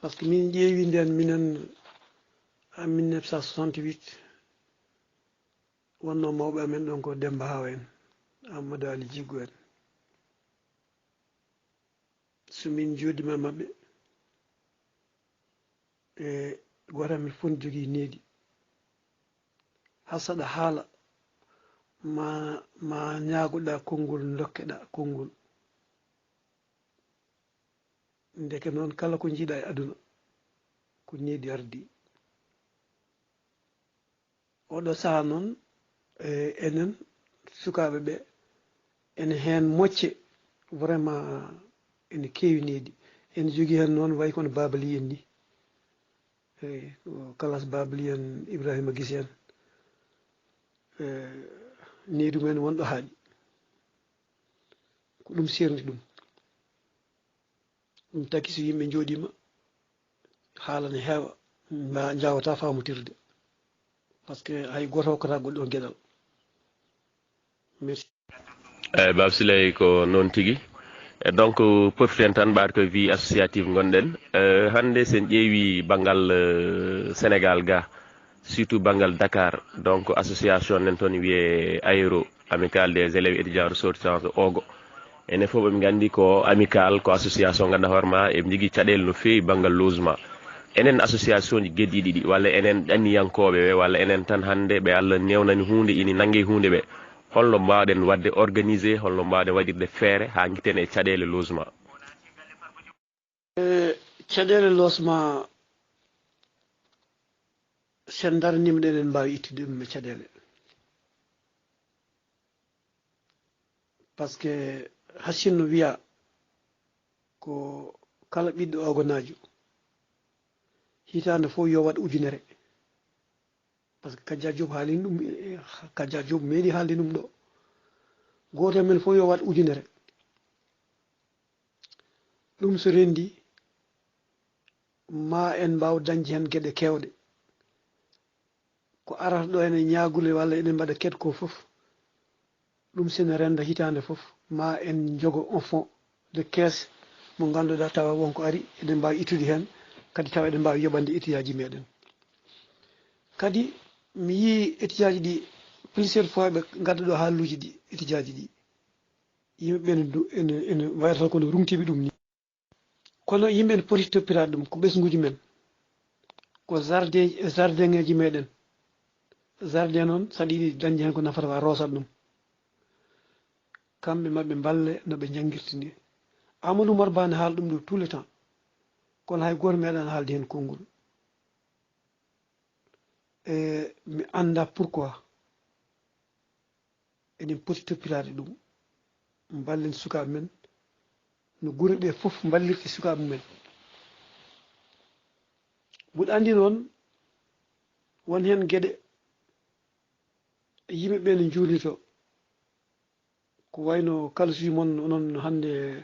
par ce que min ƴeewi nden minen en 1968 wonno mawɓe amen ɗon ko Demba Hawa en Amadou Ali Djiggo en somin jooɗima maɓɓe e goto amen fof ne jogii needi ha saɗa haala ma ñaagoɗa konngol dokkeɗa konngol ndeke noon kala ko jiiɗa e aduna ko needi ardi oɗo sahaa noon enen sukaɓe ɓe ene heen mocce vraiment ene keewi needi ene jogii hen noon way kono babali en ni eyi kalas babali en Ibrahima Guissé en needi mumen wonɗo haaɗi ko ɗum serndi ɗum ɗum taki so yimɓe jooɗima haala ne heewa ma jawata famotirde par ce que hay goto hokkata goɗɗo on gueɗal merci eyyi Baba Sile ko noon tigui e donc profiten tan ɓaade ko vie associative gonɗen hande sen ƴeewi banggal Sénégal ga surtout banggal Dakar donc association nen toon wiye AERO amical des élèves étudiants ressortissants de Ogo enen fof ɓe gandi ko amical ko association ganduɗa hoorema eɓe jogui caɗele no fewi banggal logement enen association ji gueɗɗiɗi ɗi walla enen ɗanniyankoɓe ɓe walla enen tan hande ɓe Allah newnani hunde ini nangge hunde ɓe holno mbawɗen wadde organisé holno mbawɗen waɗirde feere ha guitten e caɗele logement caɗele logement sen darnima ɗen en mbawi ittude ɗum e caɗele par ce que hasinno wiya ko kala ɓiɗɗo ogonajo hitande fof yo waɗ ujunere par ce que Kadia Diop haalino ɗum Kadia Diop meeɗi haalde ɗum ɗo goto men fof yo waɗ ujunere ɗum so rendi ma en mbaw dañde hen gueɗe kewɗe ko arata ɗo ene ñagule walla eɗen mbaɗa keɗ ko foof ɗum sene renda hitande foof ma en jogo un fond de caisse mo ganduɗa tawa wonko ari eɗen mbawi ittude hen kadi tawa eɗen mbawi yoɓande étudiaji meɗen kadi mi yii étudiaji ɗi plusieurs fois ɓe gadda ɗo haalluji ɗi étudiaji ɗi yimɓeɓe ene wayata kono rumtiɓe ɗum ni kono yimɓe ne poti toppirade ɗum ko ɓesguji men ko jardin ŋeji meɗen jardin noon saɗa yiiɗi dañde hen ko nafata wa rosat ɗum kamɓe maɓe mballe no ɓe jangguirta ni Amadou Oumar Ba ne haala ɗum ɗo tout le temps kono hay goto meeɗan haalde hen konngol mi anda pourquoi eɗen poti toppirade ɗum mballen sukaɓe men no guure ɗe foof mballirte sukaɓe mumen mbuɗa andi noon won hen gueɗe yimɓeɓe ne juulito ko wayno kalsuji moon onon hande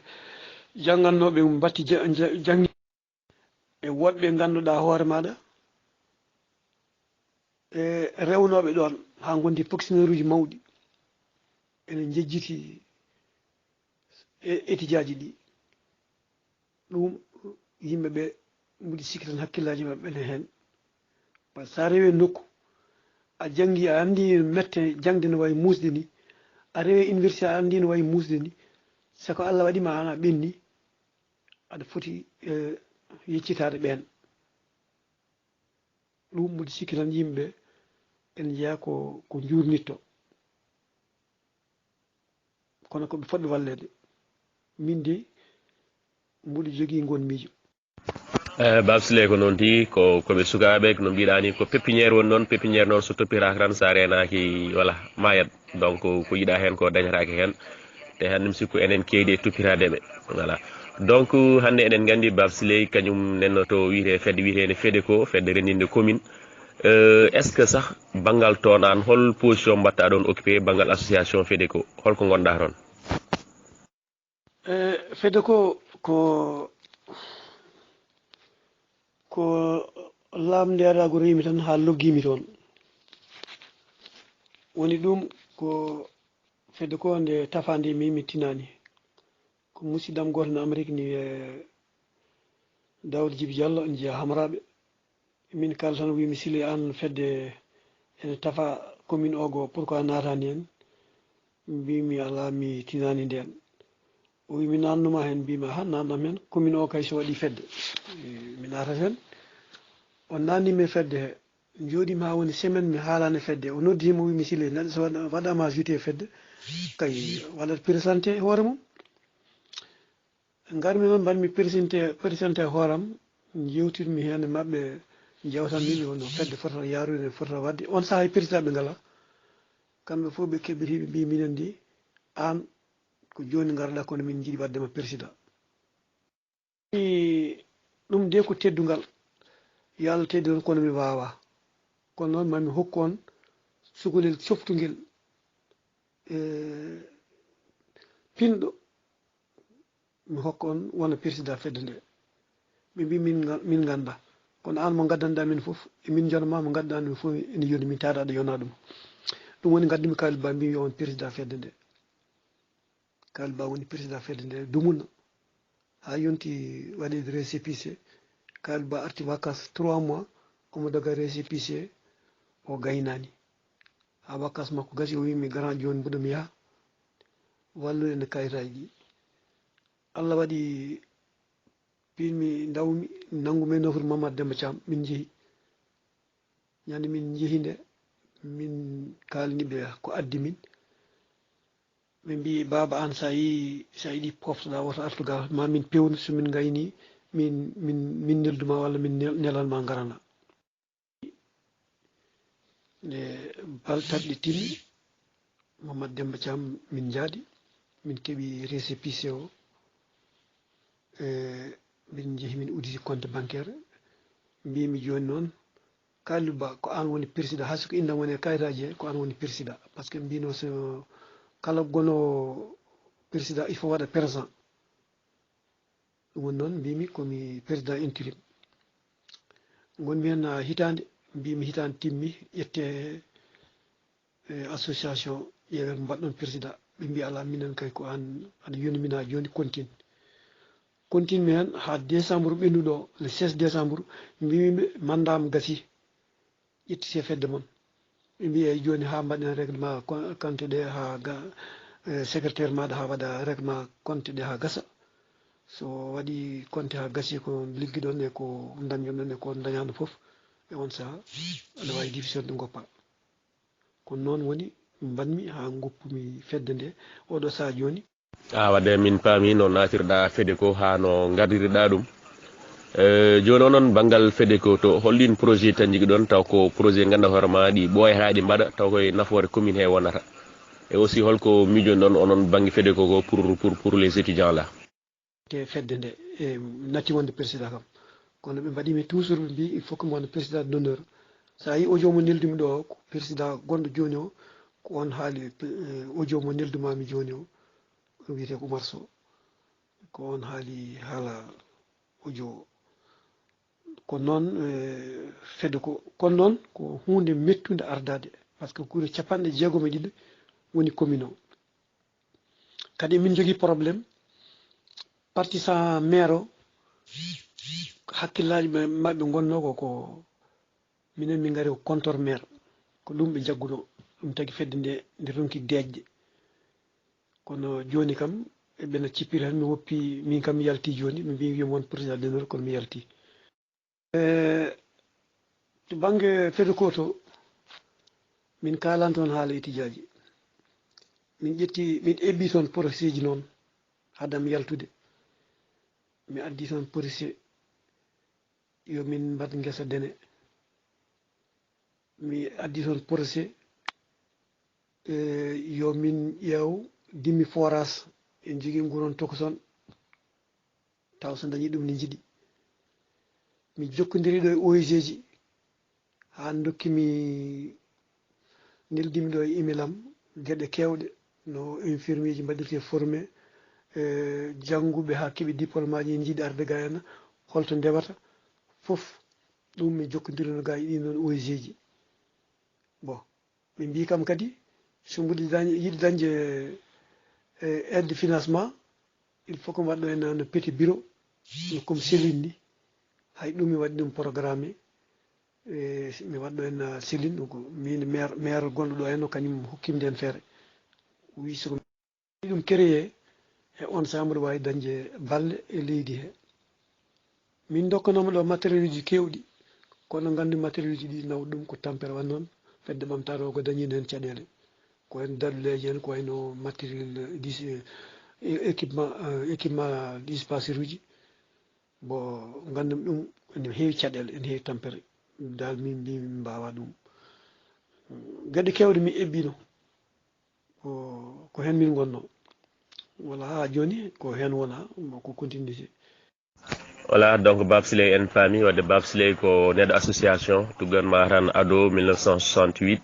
janggannoɓe batti jangi e woɗɓe ganduɗa hoore maɗa e rewnoɓe ɗon ha gondi fonctionnaire uji mawɗi ene jejjiti étudiaji ɗi ɗum yimɓeɓe mbiɗi sikki tan hakkillaji mabɓe ne hen par ce que sa rewi nokku a jangi a andi mette jangde no wayi musde ni a rewi université a andi no wayi musde ni sako Allah waɗima an a ɓenni aɗa foti yeccitade ɓen ɗum mbiɗi sikki tan yimɓeɓe ene jeeya ko jurnitto kono koɓe fodɓe wallede min de mbiɗo jogui gon miijo Baba Sile ko noon tigui koɓe sukaɓe no mbiɗani ko pépiniére woni noon pépiniére noon so toppiraka tan sa renaki voilà mayat donc ko yiiɗa hen ko dañatake hen te hannde mi sikku enen keydi e toppiradeɓe voilà donc hannde eɗen nganndi Baba Sileye kañum nenno to wiyete fedde wiyetede FEDECO fedde renndinde commune est ce que sah banngal toon an hol position mbatta ɗon occupé banngal association FEDECO holko gonɗa toon? FEDECO ko lamde arago rewmi tan ha loggimi toon woni ɗum ko FEDECO nde tafande mi tinani ko musidɗam goto no Amérique ni wiye Daouda Djiby Diallo en jeeya Hamraɓe min kala tan wimi Sileye an fedde ene tafa commune ogo pourquoi natani hen mbimi ala mi tinani nden o wi mi nannuma hen mbimi ha nannam hen commune o kay so waɗi fedde mi natata hen o nannimi fedde he jooɗimi ha woni semaine mi haalani fedde o noddima wimi Sileye neɗɗo so waɗama juté fedde kay waɗat présenté hoore mum garmi noon mbanmi présenté hooram jewtidmi hen e mabɓe jewtanmi wono fedde fota yarude fota wadde on saaha président ɓe ngala kamɓe fof ɓe keɓɓitiɓe mbi minen ndi an ko joni garɗa kono min jiiɗi waddema président ɗum de ko teddugal yo Allah teddi on kono mi wawa kono noon mami hokku on cukalel coftugel pinɗo mi hokka on wona président fedde nde ɓe mbi min ganda kono an mo gaddanɗa min foof emin jonoma mo gaddanɗa min foof ene yoni min taada aɗa yona ɗum ɗum woni gaddimi Kalidou Ba mbimi yo on président fedde nde Kalidou Ba woni président fedde nde dumuna ha yonti waɗede récépissé Kalidou Ba arti vacance 3 mois omo daga récépissé o gaynani ha vacance makko gasi o wimi grand joni mboɗomi yaha wallu en kayitaji ɗi Allah waɗi pinmi dawmi nangumi nofru Mamadou Demba Thiam min jeehi ñande min jeehi nde min kalniɓe ko addi min ɓe mbi baba an sa yiiɗi poftoɗa woto artuga ma min pewnu somin gayni min nelduma walla min nelanma garana nde baltarɗe timmi Mamadou Demba Thiam min jaaɗi min keeɓi récépissé o min jeehi min uditi compte bancaire mbimi joni noon Kalidou Ba ko an woni président hay soko indam woni e kayitaji he ko an woni président par ce que mbino so kala gono président il faut waɗa présent ɗum woni noon mbimi komi président intérim gonmi hen hitande mbimi hitande timmi ƴette association ƴeewen mo mbaɗɗon président ɓe mbi ala minen kay ko an aɗa yonimina joni continue mi hen ha décembre ɓennuɗo le 16 décembre mbimiɓe mandam gasi ƴettite fedde moon ɓe mbi eyyi joni ha mbaɗen règlement compte ɗe ha secrétaire maɗa ha waɗa règlement compte ɗe ha gasa so waɗi compte ha gasi ko ligguiɗon e ko dañƴon ɗon e ko dañano foof e on saaha aɗa wawi division de goppa kono noon woni mbanmi ha goppumi fedde nde oɗo saaha joni wadde min paami no natirɗa FEDECO ha no gardireɗa ɗum joni onon banggal FEDECO to hollin projet tan jigui ɗon taw ko projet ganduɗa hoorema ɗi ɓooyata ɗi mbaɗa taw koye nafoore commune he wonata et aussi holko miijon ɗon onon banggue FEDECO ko pour les étudiants là te fedde nde e natti wonde président kam kono ɓe mbaɗimi toujours ɓe mbi il faut que mo wona président d'honneur sa yi audio mo neldumi ɗo ko président gonɗo joni o ko on haali audio mo neldumami joni o wiyete ko Oumar Sow ko on haali haala audio ko noon FEDECO kono noon ko hunde mettude ardade par ce que guure 60 woni commune o kadi min jogui probléme partisan maire o hakkillaji mabɓe gonno ko minen min gari ko compteur maire ko ɗum ɓe jagguno ɗum tagui fedde nde ronki dejde kono joni kam eɓena cippiri tan mi woppi min kam mi yalti joni ɓe mbi wiima won président d'honneur kono mi yalti to banggue FEDECO to min kalani toon haala étudiaji min eɓɓi toon projet ji noon haadam yaltude mi addi toon projet yomin mbad guesa dene mi addi toon projet yomin ƴeew dimmi forage en jogui nguron tokoson taw so dañi ɗum ne jiɗi mi jokkodiri ɗo e ONG ji ha dokkimi neldimi ɗo e email am gueɗe kewɗe no infirmier ji mbaɗirte formé jannguɓe ha keeɓi diplôme aji en jiiɗi arde ga henna holto ndewata fof ɗum mi jokkodirino ga e ɗin ɗon ONG ji bon ɓe mbi kam kadi so mbuɗi yiɗi dañde aide financement il faut que mbaɗɗo hen no petit bureau no comme cellule ni hay ɗum mi waɗi ɗum programme mi waɗɗo hen cellule donc min maire gonɗo ɗo hen o kañum hokkimde hen feere wi soko ɗum créé e on saaha mbiɗa wawi dañde balle e leydi he min dokkanoma ɗo matériel uji kewɗi kono gandi matériel uji ɗi naw ɗum ko tampere wan noon fedde ɓamtare o ko dañino hen caɗele ko hen daɗuleji hen ko wayno matériel équipement dispensaire uji bon gandumi ɗum ene heewi caɗele ene heewi tampere dal min mbi min mbawa ɗum gueɗe kewɗe mi ebbino ko hen min gonno voilà ha joni ko hen wona ko continuité voilà donc Baba Sileye en paami wadde Baba Sileye ko neɗɗo association tugganma tan ado 1968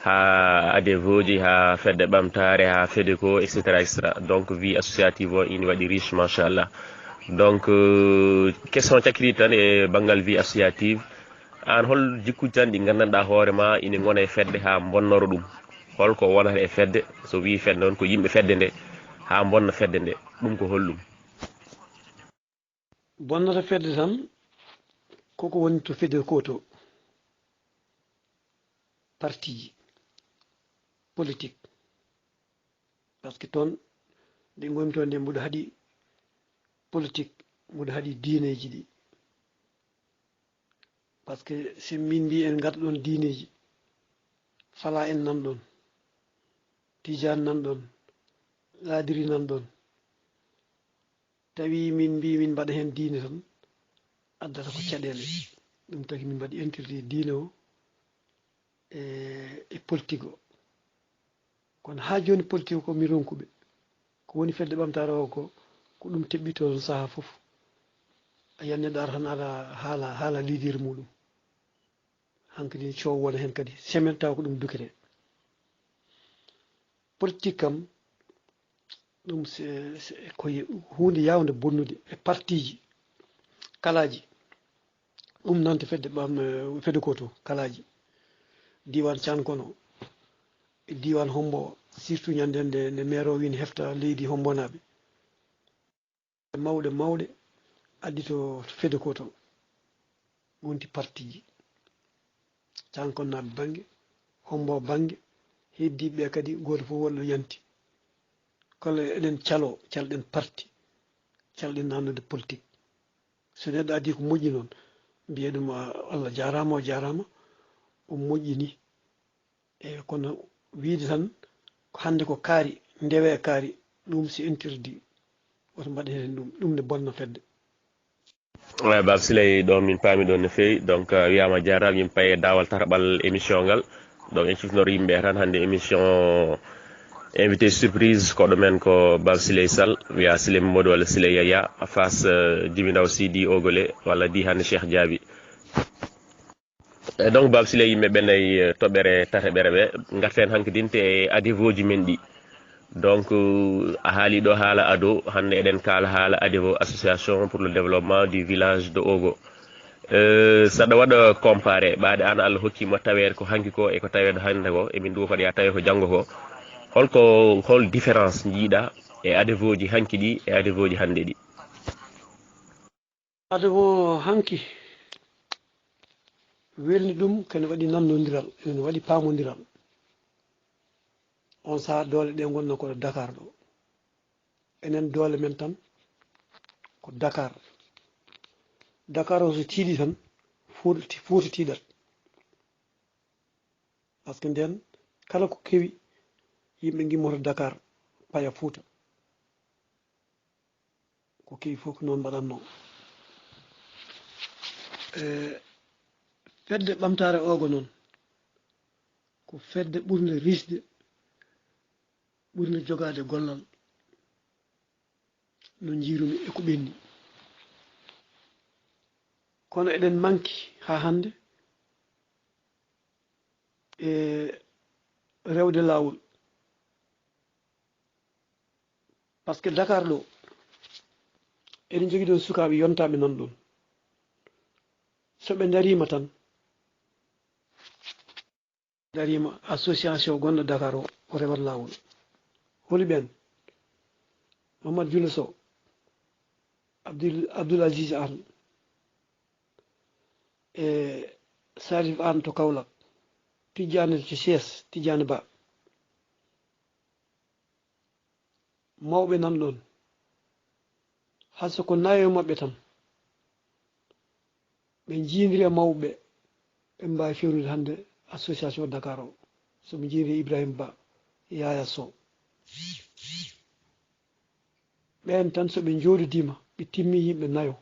ha ADEVO ji ha fedde ɓamtare ha FEDECO etc donc vie associative o ina waɗi riche machallah donc question cakkiri tan e banggal vie associative an hol jikkuji tan ɗi gandanɗa hoorema ina gona e fedde ha bonnoro ɗum holko wonata e fedde so wi fedde noon ko yimɓe fedde nde ha bonna fedde nde ɗum ko holɗum bonnata fedde tan koko woni to FEDECO to parti ji politique par ce que toon ɗi gomi toon nde mboɗo haaɗi politique mboɗo haaɗi diineji ɗi par ce que si min mbi en garta ɗon diineji fala en nan ɗon tijane nan ɗon ladiri nan ɗon tawi min mbi min mbaɗa hen diine tan addata ko caɗele ɗum tagi min mbaɗi interdit diine o e politique o kono ha joni politique ko mi ronkuɓe ko woni fedde ɓamtare o ko ɗum teɓɓito toon saaha foof a yiyan neɗɗo ara tan ala haala lidiri muɗum hankkadi coow wona hen kadi semaine taw ko ɗum dukete politique kam ɗum ko hunde yawde bonnude e parti ji kalaji ɗum nante fedde FEDECO to kalaji diwan cankono e diwan hombo surtout ñande nde maire o wini hefta leydi hombonaɓe mawɗe addi to FEDECO to wonti parti ji cankonnaɓe banggue hombo banggue heddiɓe kadi goto fof wolɗo yanti kala eɗen calɗen parti calɗen nannude politique so neɗɗo addi ko moƴƴi noon mbiye ɗum Allah jarama o jarama o moƴƴini e kono wiide tan hande ko kaari ndewe kaari ɗum si interdit woto mbaɗe hen ɗum ne bonna fedde ouais Baba Sileye ɗo min paami ɗon no feewi donc wiyama jarama min paye dawal tataɓal émission ngal donc en cifnoro yimɓe tan hande émission invité surprise koɗo men ko Baba Sileye Sall wiya Sileye Mamadou walla Sileye Yaya face Djiby Sidi Ogole walla di hande Cheikh Diaby donc Baba Sileye yimɓe ɓe nayi toɓɓere tateɓere ɓe garten hankkadinte e ADEVO ji men ɗi donc a haali ɗo haala ado hande eɗen kaala haala ADEVO association pour le développement du village de Ogo saɗa waɗa comparé ɓaade an Allah hokkima tawede ko hanki ko e ko tawede hande ko emin duwa koɗa ya tawe ko janggo ko hol différence jiiɗa e ADEVO ji hanki ɗi e ADEVO ji hande ɗi ADEVO hanki welni ɗum kene waɗi namdodiral ene waɗi pamodiral on saaha doole ɗe gonno koɗo Dakar ɗo enen doole men tan ko Dakar o so tiiɗi tan Fuuta tiiɗat par ce que nden kala ko kewi yimɓe gimmoto Dakar paya Fuuta ko kewi fof ko noon mbaɗanno fedde ɓamtare Ogo noon ko fedde ɓurde risde ɓurde jogade gollal no jiirumi e ko ɓenni kono eɗen manki ha hande e rewde lawol par ce que Dakar ɗo eɗen jogui ɗon sukaɓe yontaɓe nan ɗon soɓe darima tan darima association gonɗo Dakar o rewat lawol holi ɓen Mamadou Dioula Sow Abdoul Aziz Anne e Salif Anne to Kaolack Tidiane to Thiès Tidiane Ba mawɓe nan ɗon hayso ko nayo maɓɓe tan ɓe jiidiri e mawɓe ɓe mbawi fewnude hande association Dakar o soɓe jiidiri Ibrahima Ba Yaya Sow ɓen tan soɓe jodidima ɓe timmi yimɓe nayo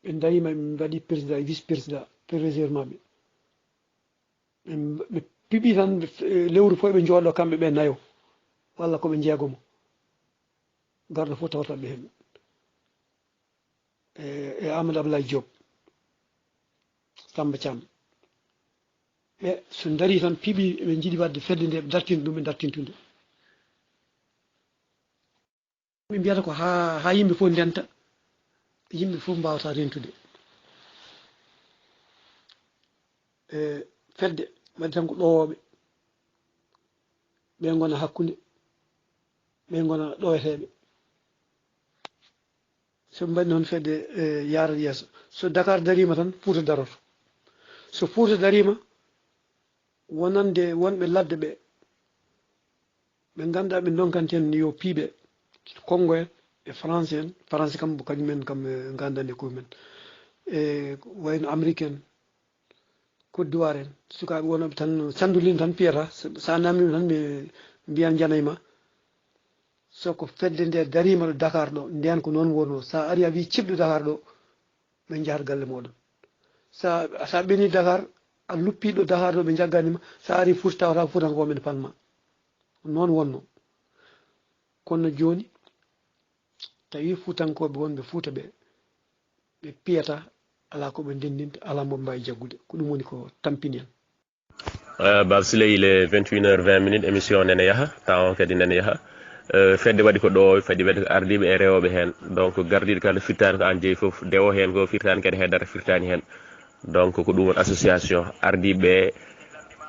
ɓe darima ɓe mbaɗi président e vice président trésorier maɓɓe ɓe piɓi tan lewru fof ɓe jooɗo kamɓe ɓe nayo walla koɓe jeegomo garɗo fof tawataɓe hen e Amadou Abdoulaye Diop Samba Thiam ɓe so daari tan piiɓi ɓe jiiɗi wadde fedde nde ɓe dartina ɗum ɓe dartintude ɓe mbiyata ko ha yimɓe fof ndenta yimɓe fof mbawata rentude fedde waɗi tan ko ɗowoɓe ɓe gona hakkude ɓe gona ɗoweteɓe soɓe mbaɗi noon fedde yarat yeeso so Dakar darima tan Fouta daroto so Fouta darima wonande wonɓe ladde ɓe ganduɗa ɓe donkante en yo piiɓe Congo en e France en France kam kañumen kam gandani koyemumen e wayno Amérique en Côte d'Ivoire en sukaɓe wonoɓe tan sandulin tan piyata sa namdima tan mi mbiyan janayma soko fedde nde darima ɗo Dakar ɗo nden ko noon wonno sa ari a wi ciɓɗo Dakar ɗo ɓe jahat galle moɗon sa ɓeni Dakar a luppiɗo Dakar ɗo ɓe jagganima sa ari Fouta tawata Foutankoɓe ne palma noon wonno kono joni tawi Foutankoɓe wonɓe Fouta ɓe ɓe piyata ala koɓe ndendinta ala moɓe mbawi jaggude ko ɗum woni ko tampini en Bab Siley il est 21h20 émission nene yaha taw kadi nene yaha fedde waɗi ko ɗo fedde waɗi ko ardiɓe e rewoɓe hen donc gardiɗo kala firtani ko an jeeyi foof dewo hen ko firtani kadi haydara firtani hen donc ko ɗum won association ardiɓe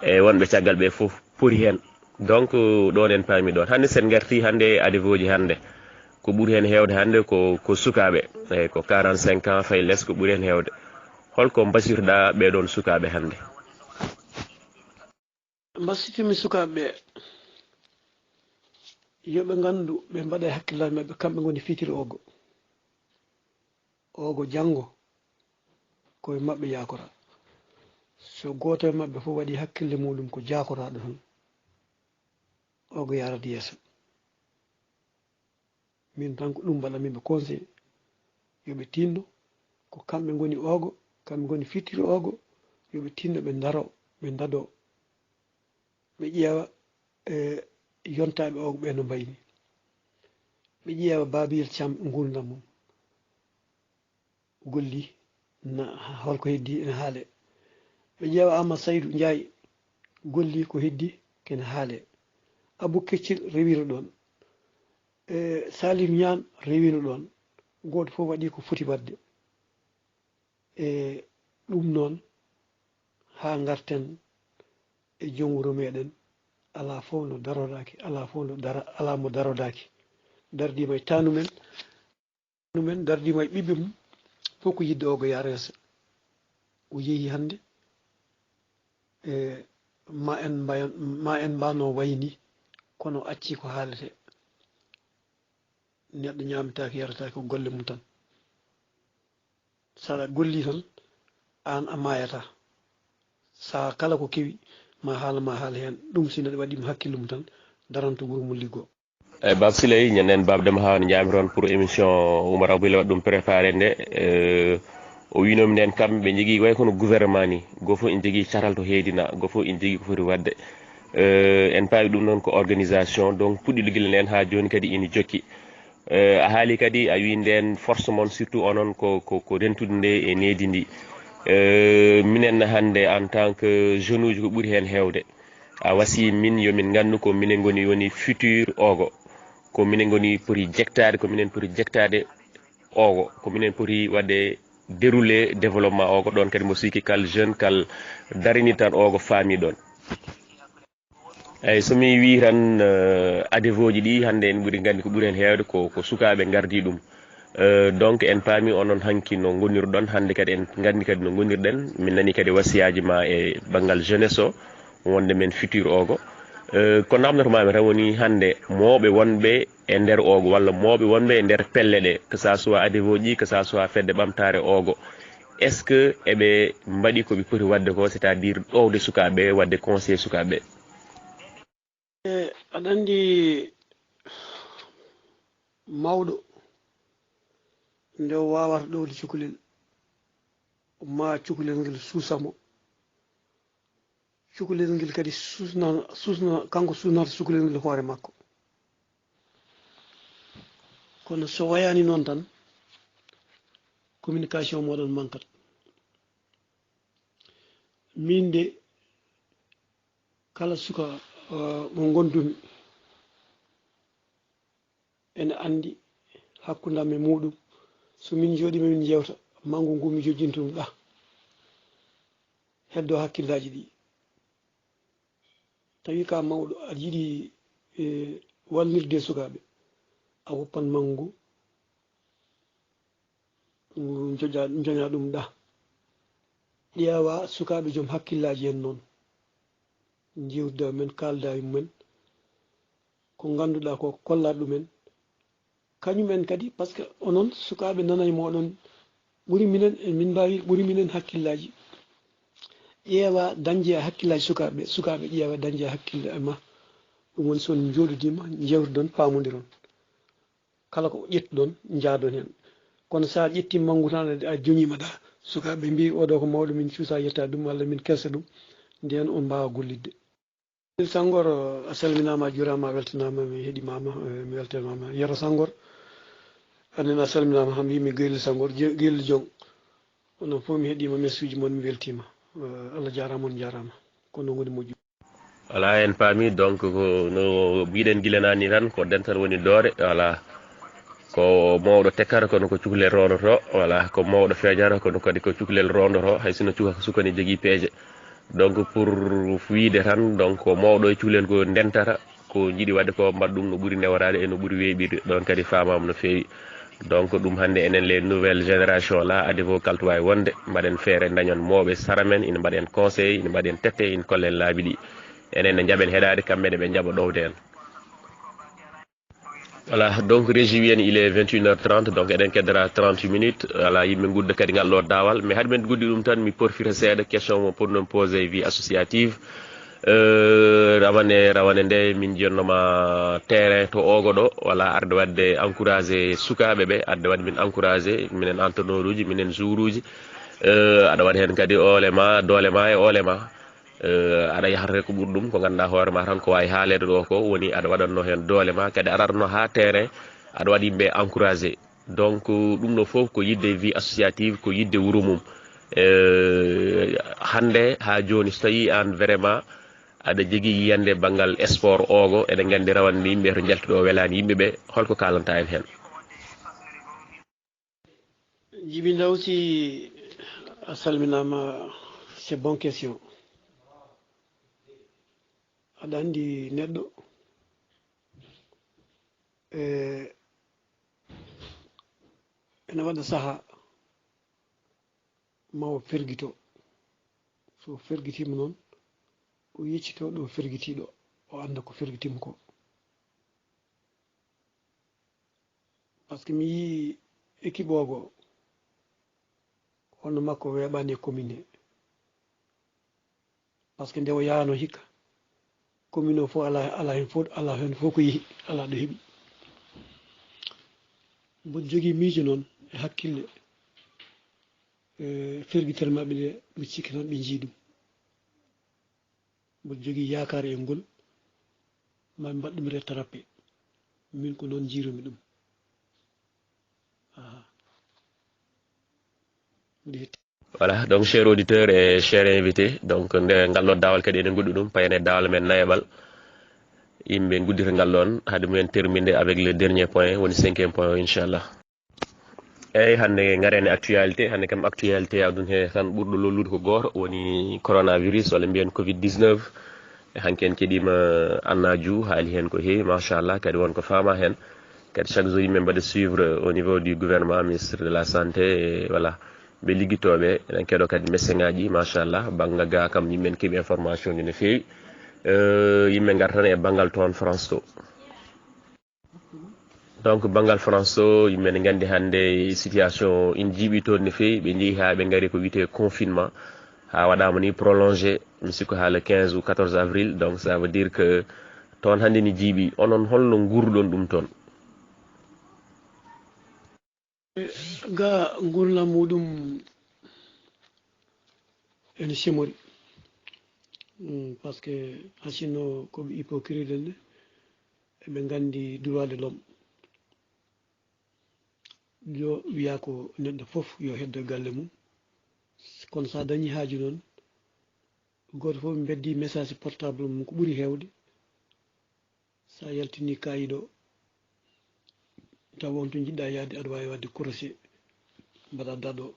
e wonɓe caggal ɓe foof pori hen donc ɗon en paami ɗon hande sen garti hande adivo ji hande ko ɓuuri hen hewde hande ko sukaɓe eyyi ko 45 ans fay less ko ɓuuri hen hewde holko basirɗa ɓeɗon sukaɓe hande mbasitimi sukaɓeɓe yoɓe gandu ɓe mbaɗa e hakkillaji mabɓe kamɓe goni fitiri ogo janggo koye mabɓe yakora so goto e mabɓe fof waɗi hakkille muɗum ko jakoraɗo tan ogo yarat yeeso min tan ko ɗum mbaɗanmiɓe conseil yoɓe tinno ko kamɓe goni ogo kamɓe goni fitiri ogo yoɓe tinno ɓe daro ɓe dado ɓe ƴeewa yontaɓe ogo ɓe no mbayni ɓe ƴeewa Babiyel Thiam gurdam mum golli holko heddi ene haale ɓe ƴeewa Amadou Saydou Ndiaye golli ko heddi kene haale Abou Keccel rewino ɗon Salim Niane rewino ɗon goto fof waɗi ko foti wadde e ɗum noon ha garten e joom wuuro meɗen ala fof no darodaki ala fof no ala mo darodaki dardima e tanumen dardima e ɓiɓɓe mum fof ko yidde ogo yaresa o yeehi hande e ma en mbano wayni kono acci ko haalete neɗɗo ñamitaki yarataki ko golle mum tan saɗa golli tan an a mayata sa kala ko kewi ma haala hen ɗum si neɗɗo waɗima hakkille mum tan daranto wuuro mum liggo eyyi Bab Siley ñanden babdema hawni jami toon pour émission Oumar Abouyle waɗa ɗum préparé nde o winomi nden kamɓe ɓe jogui way kono gouvernement ni goto foof ene jogui catal to heedina goto foof ene jogui ko foti wadde en pawi ɗum noon ko organisation donc puɗɗiɗo guila nden ha joni kadi ina jokki a haali kadi a wi nden force mon surtout onon ko rentude nde e needi ndi minen hannde en tant que jeune uji ko ɓuri heen heewde a wasi min yomin nganndu ko minen ngoni woni futur ogo ko minen ngoni poti jektade ko minen poti jektade ogo ko minen poti wadde déroulé développement ogo ɗon kadi mo sikki kal jeune kal darini tan ogo faami ɗon eyyi somi wi tan ADEVO ji ɗi hannde en ɓuri nganndi ko ɓuri hen heewde ko sukaɓe gardi ɗum donc en paami onon hanki no gonirɗon hannde kadi en nganndi kadi no gonirɗen min nani kadi wasiyaji ma e banggal jeunesse o wonde men futur ogo ko namdotomami tan woni hannde mawɓe wonɓe e nder ogo walla mawɓe wonɓe e nder pelle ɗe que ça soit ADEVO ji que ça soit fedde ɓamtare ogo est ce que eɓe mbaɗi koɓe poti wadde ko c'est à dire ɗowde sukaɓe wadde conseil sukaɓe aɗa andi mawɗo nde o wawata ɗowde cukalel ma cukalel ngel suusamo cukalel ngel kadi susna kanko susnata cukalel ngel hoore makko kono so wayani noon tan communication moɗon mankat min de kala suka mo gondumi ene andi hakkundam e muɗum so min jooɗima min jewta mangu ngu mi jojjintum ɗa heddo hakkillaji ɗi tawi ka mawɗo aɗa yiɗi wallirde sukaɓe a woppan mangu ngu joña ɗum ɗa ƴeewa sukaɓe joom hakkillaji en noon jewtida men kalda e mumen ko ganduɗa ko kolla ɗumen kañumen kadi par ce que onon sukaɓe nana e moɗon ɓuuri minen min mbawi ɓuuri minen hakkillaji ƴeewa dañde hakkillaji sukaɓe ƴeewa dañde hakkille e ma ɗum woni son joɗodima jewtidon pamodiron kala ko ƴettuɗon jaadon hen kono sa ƴetti manggu tan a joñima ɗa sukaɓe mbi oɗo ko mawɗo min cuusa yettade ɗum walla min kelsa ɗum nden on mbawa gollidde Sangor a salminama a juurama a weltanama mi heeɗimama mi weltanama Yero Sangor anen a salminama ham yimɓe Guelel Sangor Guelel Diong onon fof mi heeɗima message uji moon mi weltima Allah jarama on jarama kono woni moƴƴu voilà en paami donc ko no mbiɗen guilanani tan ko dental woni doore voilà ko mawɗo tekkata kono ko cukalel rondoto voilà ko mawɗo feejata kono kadi ko cukalel rondoto hay sinno sukani jogui peeje donc pour wiide tan donc mawɗo e cukalel ko ndentata ko jiiɗi wadde ko mbaɗa ɗum no ɓuuri newrade e no ɓuuri weeɓirde ɗon kadi famama no feewi donc ɗum hannde enen les nouvelles génération là ADEVO kaltuwa e wonde mbaɗen feere dañon mawɓe sara men ina mbaɗen conseil ina mbaɗen tette ina kollen laabi ɗi enen ne jaaɓen heeɗade kamɓene ɓe jaaɓa ɗowde hen voilà donc régie wiyen il est 21h30 donc eɗen keddora 30 minutes voilà yimɓe gudda kadi ngalɗo dawal mais haade men guddi ɗum tan mi porfita seeɗa question mo ponnoon posé vie associative rawane nde min jiyannoma terrain to ogo ɗo voilà arde wadde encouragé sukaɓe ɓe arde wadde min encouragé minen entraîneur uji minen jour uji aɗa waɗa hen kadi olema doolema e olema aɗa yahata ko ɓuuri ɗum ko ganduɗa hoorema tan ko wawi haalede ɗo ko woni aɗa waɗanno hen doole ma kadi aɗa arno ha terrain aɗa waɗa yimɓe encouragé donc ɗum ɗo foof ko yidde vie associative ko yidde wuuro mum hande ha joni so tawi an vraiment aɗa jogui yiyande banggal sport ogo eɗen gandi rawane yimɓe to jaltuɗo welani yimɓeɓe holko kalanta en hen Djiby Ndaw si a salminama c'est bonne question aɗa andi neɗɗo ene waɗa saaha mawo ferguito so ferguitima noon o yeccito ɗo ferguitiɗo o anda ko ferguitima ko par ce que mi yii équipe ogo hono makko weeɓani e commune he par ce que nde o yahano hikka commune o fof ala hen fof ko yeehi ala ɗo heeɓi mboɗo jogui miijo noon e hakkille ferguitere mabɓe ɗe mbiɗa sikki tan ɓe jii ɗum mboɗo jogui yakar e ngol maɓe mbaɗ ɗum rattrapé min ko noon jiiromi ɗum voilà donc cher auditeur et cher invité donc nde ngalɗo dawal kadi eɗen goɗɗi ɗum payene dawal men nayaɓal yimɓe guddita ngal ɗon haade mumen terminde avec le dernier point woni 5e point o inchallah eyyi hande garene actualité hande kam actualité adun he tan ɓurɗo lollude ko goto woni coronavirus walla mbiyen covid 19 e hanki en keeɗima Anna Diouf haali hen ko heewi machallah kadi wonko fama hen kadi chaque jour yimɓe mbaɗa suivre au niveau du gouvernement ministre de la santé et voilà ɓe ligguitoɓe eɗen keeɗo kadi médecin ngaji machallah banggal ga kam yimɓe keeɓi information ji no feewi yimɓe garta tan e banggal toon France to donc banggal France to yimɓe ne gandi hande situation ina jiiɓi toon no feewi ɓe jeehi ha ɓe gaari ko wiyete confinement ha waɗama ni prolongé mi sikko ha le 15 ou 14 avril donc ça veut dire que toon hande ni jiiɓi onon holno gurɗon ɗum toon ga gurna muɗum ene semori par ce que hasinno koɓe hypocrite nde eɓe gandi droit de l'homme yo wiya ko neɗɗo fof yo heddo galle mum kono sa dañi haaju noon goto fof ɓe beddi message portable mum ko ɓuuri hewde sa yaltini kayiɗo taw on to jiɗɗa yaade aɗa wawi wadde croisé mbaɗa daɗo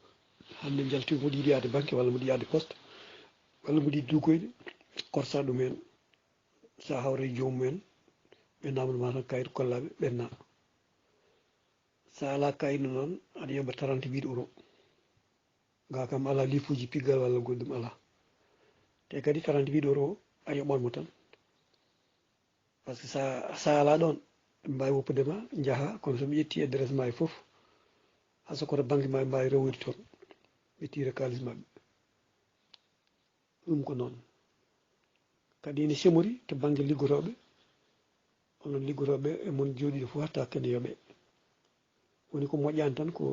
hande jalti mboɗo yiɗi yaade banque walla mboɗo yaade poste walla mboɗo yiɗi duggoyde korsa ɗum hen sa hawre jomumen ɓe namdoma tan kayit kollaɓe ɓenna sa ala kayitno noon aɗa yoɓa 38 euros ga kam ala lifuji piggal walla goɗɗum ala te kadi 38 euros a yoɓanmo tan par ce que sa ala ɗon ɓe mbawi woppudema jaaha kono soɓe ƴetti adresse ma e foof hasa koto banque ma ɓe mbawi rewoyde toon ɓe tira kalis mabɓe ɗum ko noon kadi ene semori to banque liggotoɓe onon liggotoɓe emon jooɗiɗo fof hatta kene yooɓe woni ko moƴƴani tan ko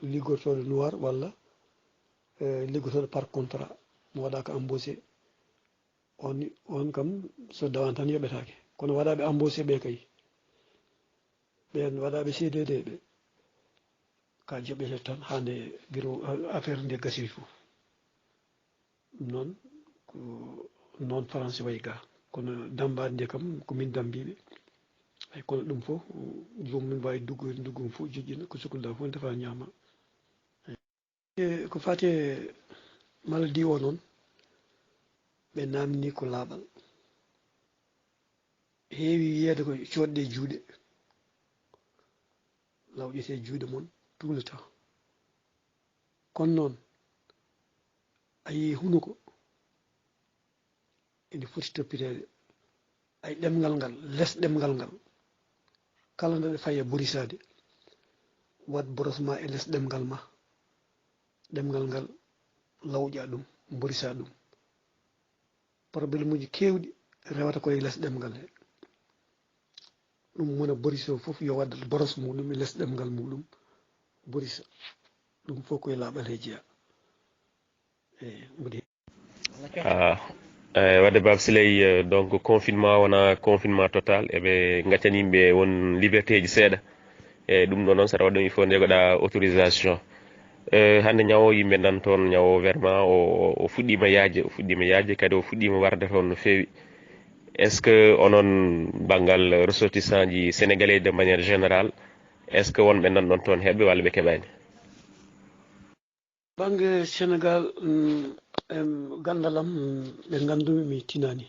liggotoɗo noir walla liggotoɗo par contrat mo waɗaka embauché on kam so dawan tan yoɓetake kono waɗaɓe embauché ɓe kay ɓen waɗaɓe CDD ɓe ka joɓete tan hande guiro affaire nde gasiri fof ɗum noon ko noon français wayi ga kono dambade nde kam komin dambiɓe ay kono ɗum fof jomum mbawi duggoyde duggum fof joƴƴina ko sohluɗa fof defa ñama ko fate maladie o noon ɓe namni ko laaɓal heewi yiyede ko coɗɗe juuɗe lawƴete juuɗe moon tout le temps kono noon a yii hunuko ene foti toppitede ay ɗemgal ngal less ɗemgal ngal kala nde ɗe faye borisade wat borosma e less ɗemgal ma ɗemgal ngal lawƴa ɗum borisa ɗum probléme uji kewɗi rewata koye less ɗemgal he ɗum mona boriso fof yo wadda boros muɗum e less ɗemgal muɗum borisa ɗum fof koye laaɓal he jeeya mbiɗi wadde Baba Sileye donc confinement wona confinement total eɓe gaccani yimɓe won liberté ji seeɗa e ɗum ɗo noon saɗa waɗa ɗum il faut ndegoɗa autorisation hande ñawo yimɓe nan toon ñawo vraiment o fuɗɗima yaajde kadi o fuɗɗima warde toon no feewi est ce que onon banggal ressortissant ji sénégalais de manière générale est ce que wonɓe nan ɗon toon heɓɓe walla ɓe keɓani bangue sénégal gandalam ɓe gandumi mi tinani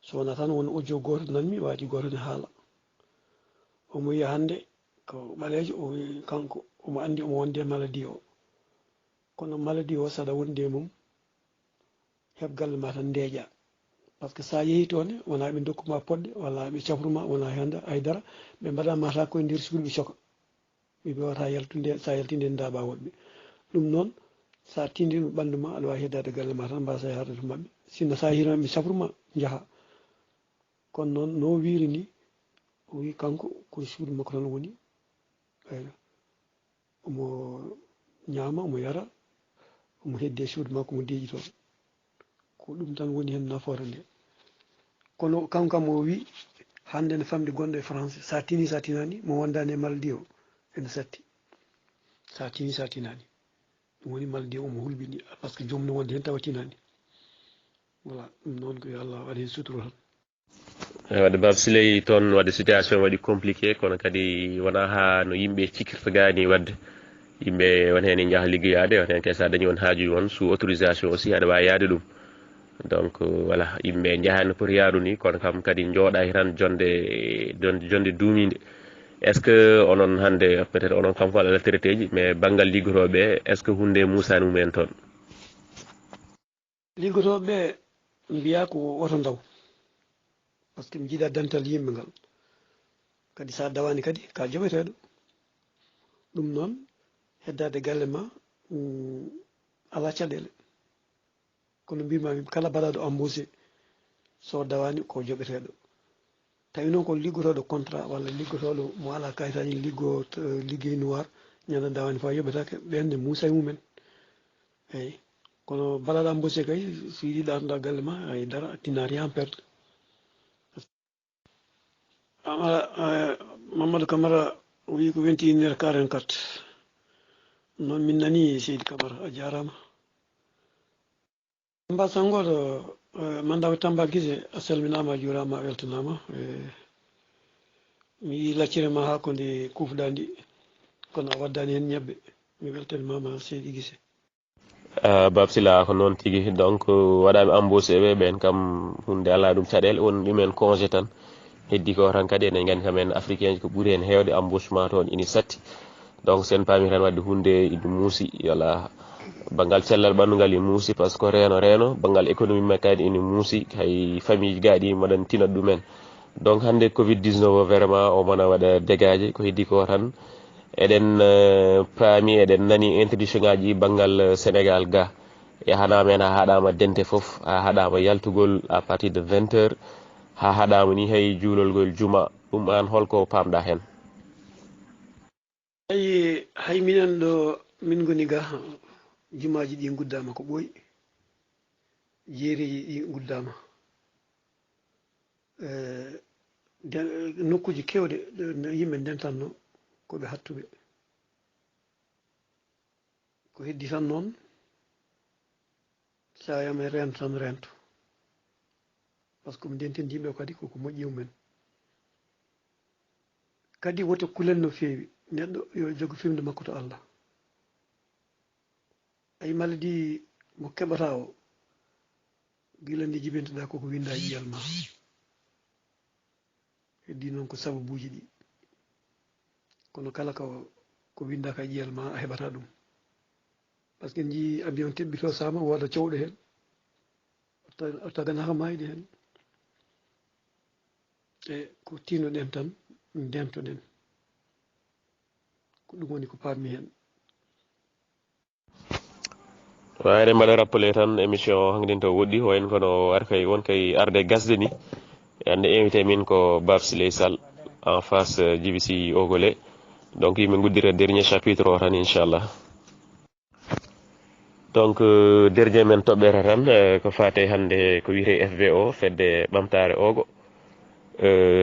so wona tan won audio goto nanmi waji goto ne haala omo wiya hande ko ɓalejo o wi kanko omo andi omo wonde maladie o kono maladie o saɗa wondi e mum heɓ galle ma tan ndeeƴa par ce que sa yeehi toon wona ɓe dokkuma poɗɗe walla ɓe cafruma wona haydara ɓe mbaɗama ta koye nder suudu ɓe coka ɓe wawata yaltude sa yaltinde ndaɓa woɗɓe ɗum noon sa tindima ɓandu ma aɗa wawi heddade galle ma tan mbasa yahade to mabɓe sinno sa hirama ɓe safruma jaaha kono noon no wiiri ni o wi kanko koye suudu makko tan woni omo ñaama omo yara omo hedde suudu makko omo deeƴi toon ko ɗum tan woni hen nafoore nde kono kanko kam o wi hande ne famde gonɗo e France sa tini sa tinani mo wondani e maladie o ene satti sa tini sa tinani ɗum woni malde omo hulɓini par ce que joomum no wonde hen tawa tinani voilà ɗum noon ko yo allah waɗa hen suturo tan wadde bab siley toon wadde situation waɗi compliqué kono kadi wona ha no yimɓe cikkirta gani wadde yimɓe won hen jaaha liggoyade won hen kay sa dañi won haaju won sous autorisation aussi aɗa wawi yaade ɗum donc voilà yimɓe jaaha no poti yaadu ni kono kam kadi jooɗaki tan jonde duumide est ce que onon hande peut être onon kam ko ala traité ji mais banggal liggotoɓe est ce que hunde musani mumen toon liggotoɓe mbiya ko oto daw par ce que mi jiiɗa dental yimɓe ngal kadi sa dawani kadi ka joɓeteɗo ɗum noon heddade galle ma ala caɗele kono mbimami kala mbaɗaɗo embauché so dawani ko joɓeteɗo tawi noon ko liggotoɗo contrat walla liggotoɗo mo ala kayitaji liggey noir ñande dawani fa yoɓetake ɓenne muusa e mumen eyyi kono mbaɗaɗo embauché kay so yiiɗi ɗatonɗa galle ma haydara tina rien perdre Mamadou Camara wi ko 21h44 noon min nani Seydi Camara a jarama mbasan goto mandaɓe Tamba Guise a salminama a juurama a weltanama mi yi laccirema ha ko nde kufɗa ndi kono a waddani hen ñebbe mi weltanimama Seydi Guise bab sila ko noon tigui donc waɗaɓe embauché ɓe ɓen kam hunde ala ɗum caɗele won ɗumen congé tan heddi ko tan kadi enen gandi kamen africain ji ko ɓuuri hen hewde embauchement toon ini satti donc sen paami tan wadde hunde idu muusi wala bangal cellal ɓanndugal e muusi par ce que reeno bangal économie makko kadi ene muusi hay famille gaɗi moɗon tinat ɗumen donc hande covid 19 o vraiment o mona waɗa dégage ko heddi ko tan eɗen paami eɗen nani introduction ngaji bangal sénégal ga yahanama hen ha haɗama dente foof ha haɗama yaltugol à partir de 20h ha haɗama ni hay juulolgol juma ɗum an holko pamɗa hen hay minen ɗo min goni ga jumaji ɗi guddama ko ɓooyi jeeriji ɗi guddama nokkuji kewɗe yimɓe ndentanno koɓe hattuɓe ko heddi tan noon sa yame rento tan rento par ce que mi ndentindi yimɓe kadi koko moƴƴi mumen kadi woto kulen no feewi neɗɗo yo jogo fimde makko to Allah ay maladi mo keɓata o gila ndi jibintoɗa koko winda yiyal ma heddi noon ko sababuji ɗi kono kala ko windaka ƴiyal ma a heɓata ɗum par ce que jii avion teɓɓito sama woda cowɗo hen o taganaka mayde hen e ko tinoɗen tan ndentoɗen ko ɗum woni ko pammi hen wayde mbaɗa rappelé tan émission hankkadin to woɗɗi wayno kono ar kay won kay arde gasde ni ande invité min ko Bab Siley Sall en face JBC Ogolé donc yimɓe guddira dernier chapitre o tan inchallah donc dernier men toɓɓere tan ko fate hande ko wiyete FVO fedde ɓamtare ogo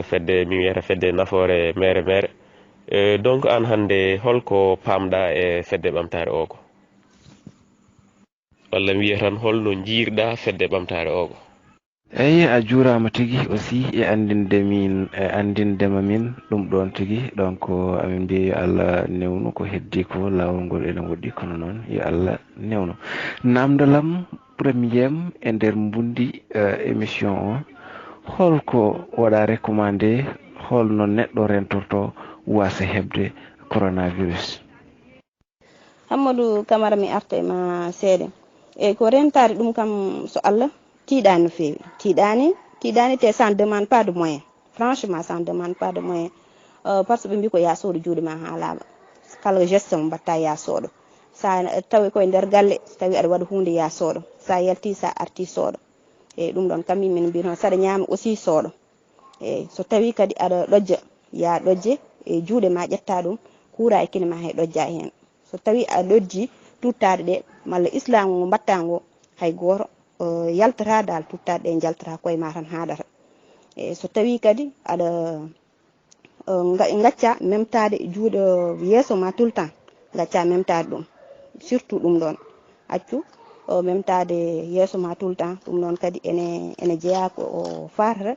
fedde mi wiyata fedde nafoore mere donc an hande holko pamɗa e fedde ɓamtare ogo walla mi wiya tan holno jiirɗa fedde ɓamtare ogo eyyi a juurama tigui aussi e andindema min ɗum ɗon tigui donc amin mbiya yo Allah newnu ko heddi ko lawol ngol ene woɗɗi kono noon yo Allah newnu namdalam premiére e nder mbundi émission o holko waɗa recommandé holno neɗɗo rentorto wasa hebde coronavirus Amadou Camara mi arta e ma seeɗa e ko rentare ɗum kam so Allah tiiɗani no feewi tiiɗani te ça ne demande pas de moyen franchement ça ne demande pas de moyen par ce que ɓe mbi ko ya sooɗo juuɗe ma ha laaɓa kala geste mo mbatta ya sooɗo sa tawi koye nder galle so tawi aɗa waɗa hunde ya sooɗo sa yalti sa arti sooɗo eyyi ɗum ɗon kam min mbi noon saɗa ñaama aussi sooɗo eyyi so tawi kadi aɗa ɗojja ya ɗojje e juuɗe ma ƴetta ɗum kuura e kine ma hay ɗojja hen so tawi a ɗojji tuttaɗe ɗe malla islam ngo mbatta ngo hay goto yaltata dal tuttaɗe ɗe jaltata koye ma tan haɗata e so tawi kadi aɗa gacca memtade juuɗe yeeso ma tout le temps gacca memtade ɗum surtout ɗum ɗon accu o memtade yeeso ma tout le temps ɗum ɗon kadi ene jeeya ko o farata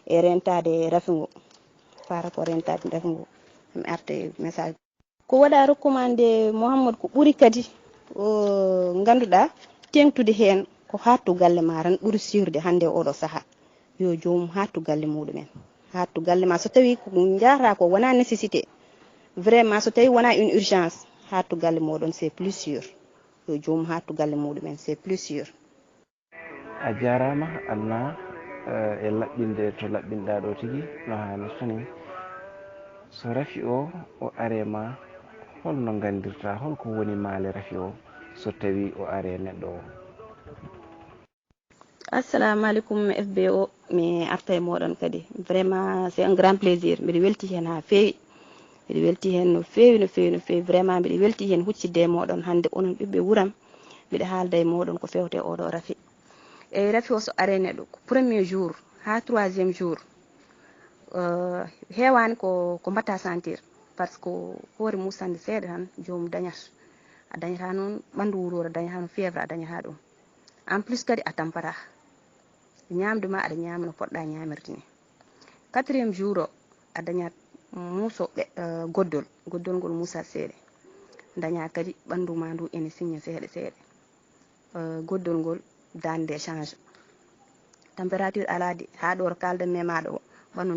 e rentade rafingo fara ko rentade rafingo mi arte message ko waɗa recommandé Mouhamadou ko ɓuri kadi ganduɗa tengtude hen ko hattu galle ma tan ɓuri siwrde hande oɗo saaha yo jomum hattu galle muɗumen hattu galle ma so tawi ko jahata ko wona nécessité vraiment so tawi wona une urgence hattu galle moɗon c'est plus sûr yo jomum hattu galle muɗumen c'est plus sûr. a jarama Alma e laɓɓinde to laɓɓinɗa ɗo tigui no hani soni so rafi o arema holno gandirta holko woni maale rafi o so tawi o are neɗɗo o. assalamu aleykum FBO mi arta e moɗon kadi vraiment c'est un grand plaisir mbiɗa welti hen ha fewi mbiɗa welti hen no fewi no fewi no fewi vraiment mbiɗa welti hen huccidde e moɗon hande onon ɓiɓɓe wuuram mbiɗa haalda e moɗon ko fewte oɗo rafi e rafi o so are neɗɗo ko premier jour ha troisiéme jour hewani ko mbatta sentir par ce que hoore musande seeɗa tan jomum dañat a dañata noon ɓandu wurore a dañata no fièvre a dañata ɗum en plus kadi a tampata ñamde ma aɗa ñama no poɗɗa ñamirde ni quatriéme jour o a dañat muuso goddol ngol musa seeɗa daña kadi ɓandu ma ndu ene signa seeɗa seeɗa goddol ngol dande change température aladi ha ɗo kaldan memaɗo o ɓandu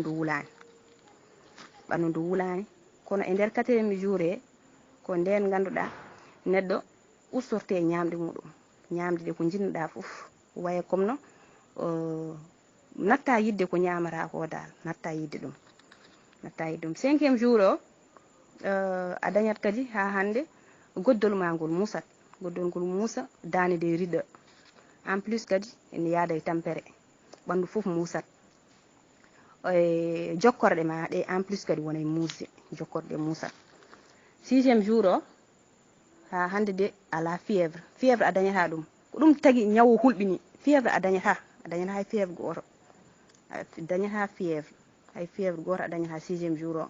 ndu wulani kono e nder quatriéme jour e ko nden ganduɗa neɗɗo ustorte ñamde muɗum ñamde de ko jinnuɗa foof waye comme no natta yidde ko ñamata ko dal natta yidde ɗum cinquiéme jour o a dañat kadi ha hande goddol ma ngol musat goddol ngol muusa dane de riɗa en plus kadi ene yaada e tampere ɓandu foof musat jokkorɗe ma ɗe en plus kadi wona e musde jokkorɗe musat sixiéme jour o ha hande de ala fièvre a dañata ɗum ko ɗum tagui ñawo hulɓini fièvre a dañata hay fièvre goto dañata hay fièvre goto a dañata sixiéme jour o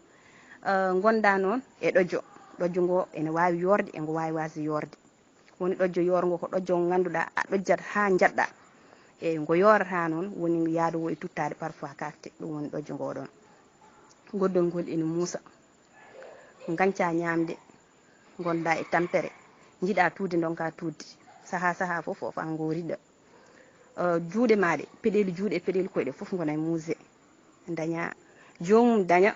gonda noon e ɗoƴƴo ngo ene wawi yorde e ngo wawi wasde yorde woni ɗoƴƴo yorgo ko ɗoƴƴo ngo ganduɗa a ɗoƴƴat ha jaɗɗa e ngo yorata noon woni yaadowo e tuttade parfois karte ɗum woni ɗoƴƴo ngo ɗon goddol ngol ene muusa ganca ñamde gonda e tampere jiiɗa tuude donka tuudde saaha foof o fa ngo riɗa juuɗe maɗe peɗeli juuɗe e peɗeli koyɗe foof gona e musée daña jomum daña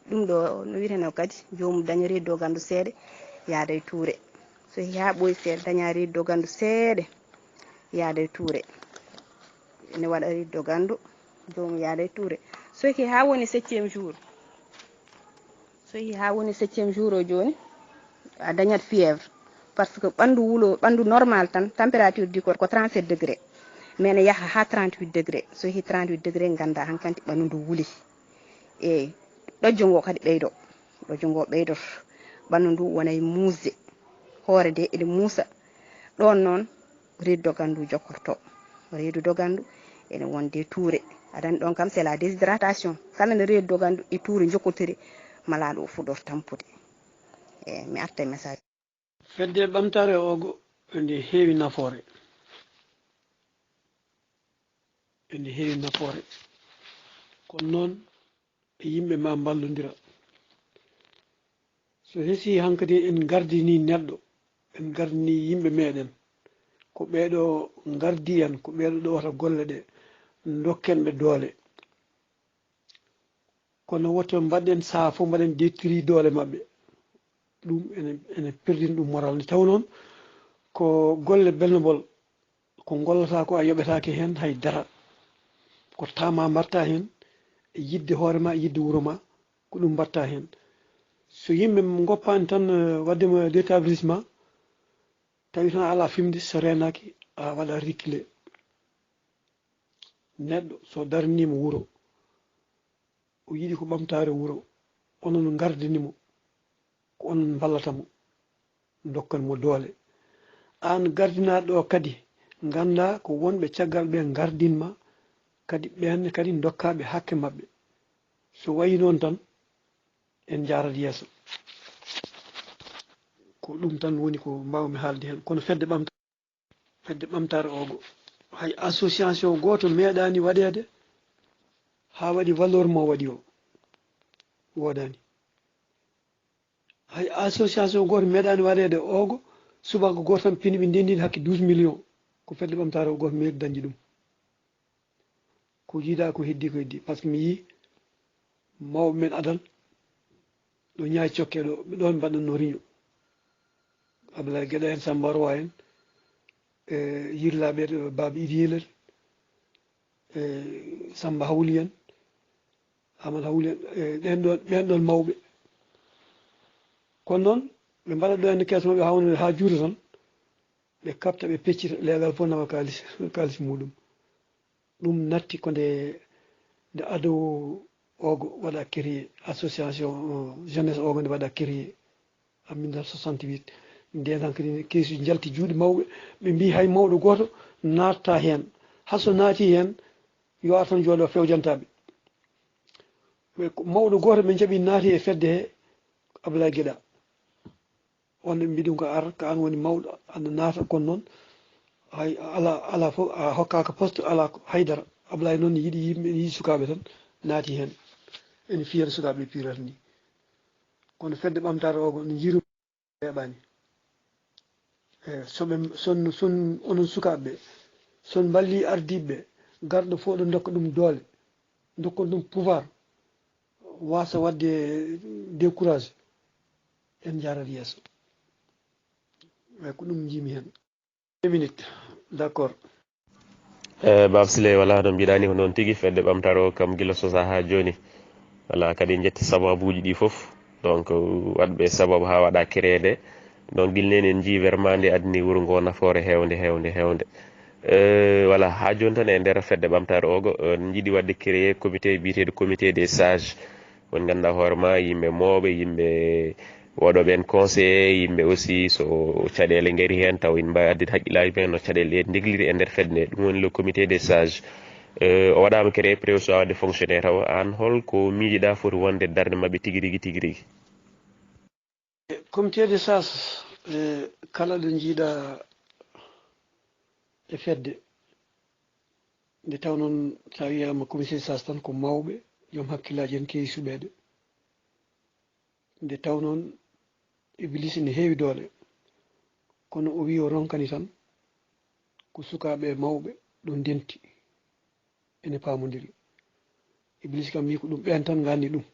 ɗum ɗo no witeno kadi jomum daña reddo gandu seeɗa yaada e tuure so yeehi ha ɓooyi seeɗa daña reddo gandu seeɗa yaada e tuure ne waɗa reddo gandu jomum yaada e tuure so yeehi ha woni septiéme jour o joni a dañat fièvre par ce que ɓandu normal tan température du corps ko 37 degré mais ne yaaha ha 38 degré so yeehi 38 degré ganda hankanti ɓandu ndu wuuli e ɗoƴƴo ngo kadi ɓeydoto ɓandu ndu wona e musde hoore de ene muusa ɗon noon reedu dogandu jokkorto reedu dogandu ene wonde tuure aɗani ɗon kam c'est la déshydratation kala nde reedu dogandu e tuure jokkotori malaɗo o fuɗɗoto tampude mi arta e message fedde ɓamtare ogo ende heewi nafoore kono noon yimɓe ma mballodira so hesi hankkadi en gardini neɗɗo en gardini yimɓe meɗen ko ɓeeɗo gardi en ko ɓeeɗo ɗowata golle ɗe dokken ɓe doole kono wotto mbaɗen saha fof mbaɗen dettiri doole maɓɓe ɗum ene perdini ɗum moral nde taw noon ko golle belnobol ko gollata ko a yoɓetake hen haydara ko tama mbatta hen e yidde hoorema e yidde wuuro ma ko ɗum mbatta hen so yimɓe goppani tan waddema d'établissement tawi tan ala fimde so renaki a waɗa reculé neɗɗo so darnima wuuro o yiiɗi ko ɓamtare wuuro onon gardinimo ko onon ballatamo dokkanmo doole an gardinaɗo o kadi ganda ko wonɓe caggal ɓe gardinma kadi ɓen kadi dokkaɓe hakke mabɓe so wayi noon tan en jarat yeeso ko ɗum tan woni ko mbawmi haalde hen kono fedde ɓamtare ogo hay association goto meeɗani waɗede ha waɗi valeur mo waɗi o wodani hay association goto meeɗani waɗede ogo subaka goto tan pini ɓe ndendini hakke 12 millions ko fedde ɓamtare o goto meeɗi dañde ɗum ko jiiɗa ko heddi ko heddi par ce que mi yii mawɓe men adal ɗo ñaayi cokke ɗo ɗon mbaɗanno riño Abdoulaye Gueɗe en Samba Rowa en yirlaɓe ɗo Baba Idi Yelel Samba Hawli en Amadou Hawli en ɓen ɗon mawɓe kono noon ɓe mbaɗa ɗo henne kees maɓɓe hawnude ha juuta tan ɓe kapta ɓe peccita leegal fof nawa kalis muɗum ɗum natti ko nde ado ogo waɗa créé association jeunesse ogo nde waɗa créé en 1968 nden tan kadi keesuji jalti juuɗe mawɓe ɓe mbi hay mawɗo goto natta hen haso naati hen yo ar tan jooɗo fewjantaɓe mawɗo goto ɓe jaaɓi naati e fedde he Abdoulaye Gueɗa on ɓe mbi ɗum ko ar ko an woni mawɗo aɗa naata kono noon hay ala fof a hokkaka poste ala haydara Abdoulaye noon yiiɗi yimɓe yiiɗi sukaɓe tan naati hen ene fiyata sukaɓe pirata ni kono fedde ɓamtare ogo no jiiru heɓani son onon sukaɓeɓe son balli ardiɓeɓe garɗo fof ɗo dokka ɗum doole dokkon ɗum pouvoir wasa wadde découragé en jarat yeeso way ko ɗum jimi hen 2 minutes d' accord Baba Siley wala no mbiɗani ko noon tigui fedde ɓamtare o kam guila sosa ha joni wala kadi jetti sababuji ɗi foof donc waɗɓe sababu ha waɗa créede donc guilneni en jii vraiment nde adni wuuro ngo nafoore hewde voilà ha joni tan e nder fedde ɓamtare ogo jiiɗi wadde créé comité biyeteɗo comité des sages won ganduɗa hoorema yimɓe mawɓe yimɓe waɗoɓe en conseillé yimɓe aussi so caɗele gaari hen taw ina mbawi addide haqqillaji mumen no caɗele ɗe degliri e nder fedde nde ɗum woni le comité des sages o waɗama créé prévision wadde fonctionnaire taw an holko miijiɗa foti wonde darde mabɓe tigui rigui comité des sages kala ɗo jiiɗa e fedde nde taw noon sa wiyama comité des sages tan ko mawɓe joom hakkillaji en keewi suɓede nde taw noon Iblis ne heewi doole kono o wi o ronkani tan ko sukaɓe mawɓe ɗo ndenti ene pamodiri Iblis kam wi ko ɗum ɓen tan gandi ɗum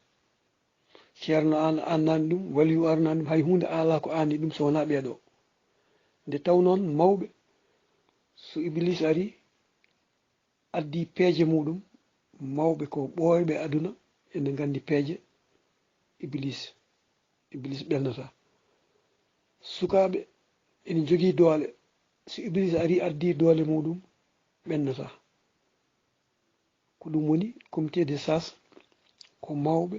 ceerno an annani ɗum waliyu arnani ɗum hay hunde ala ko anni ɗum so wona ɓeeɗo nde taw noon mawɓe so Iblis ari addi peeje muɗum mawɓe ko ɓooyɓe aduna ene gandi peeje Iblis ɓelnata sukaɓe ene jogui doole so Iblis ari addi doole muɗum ɓennata ko ɗum woni comité des sages ko mawɓe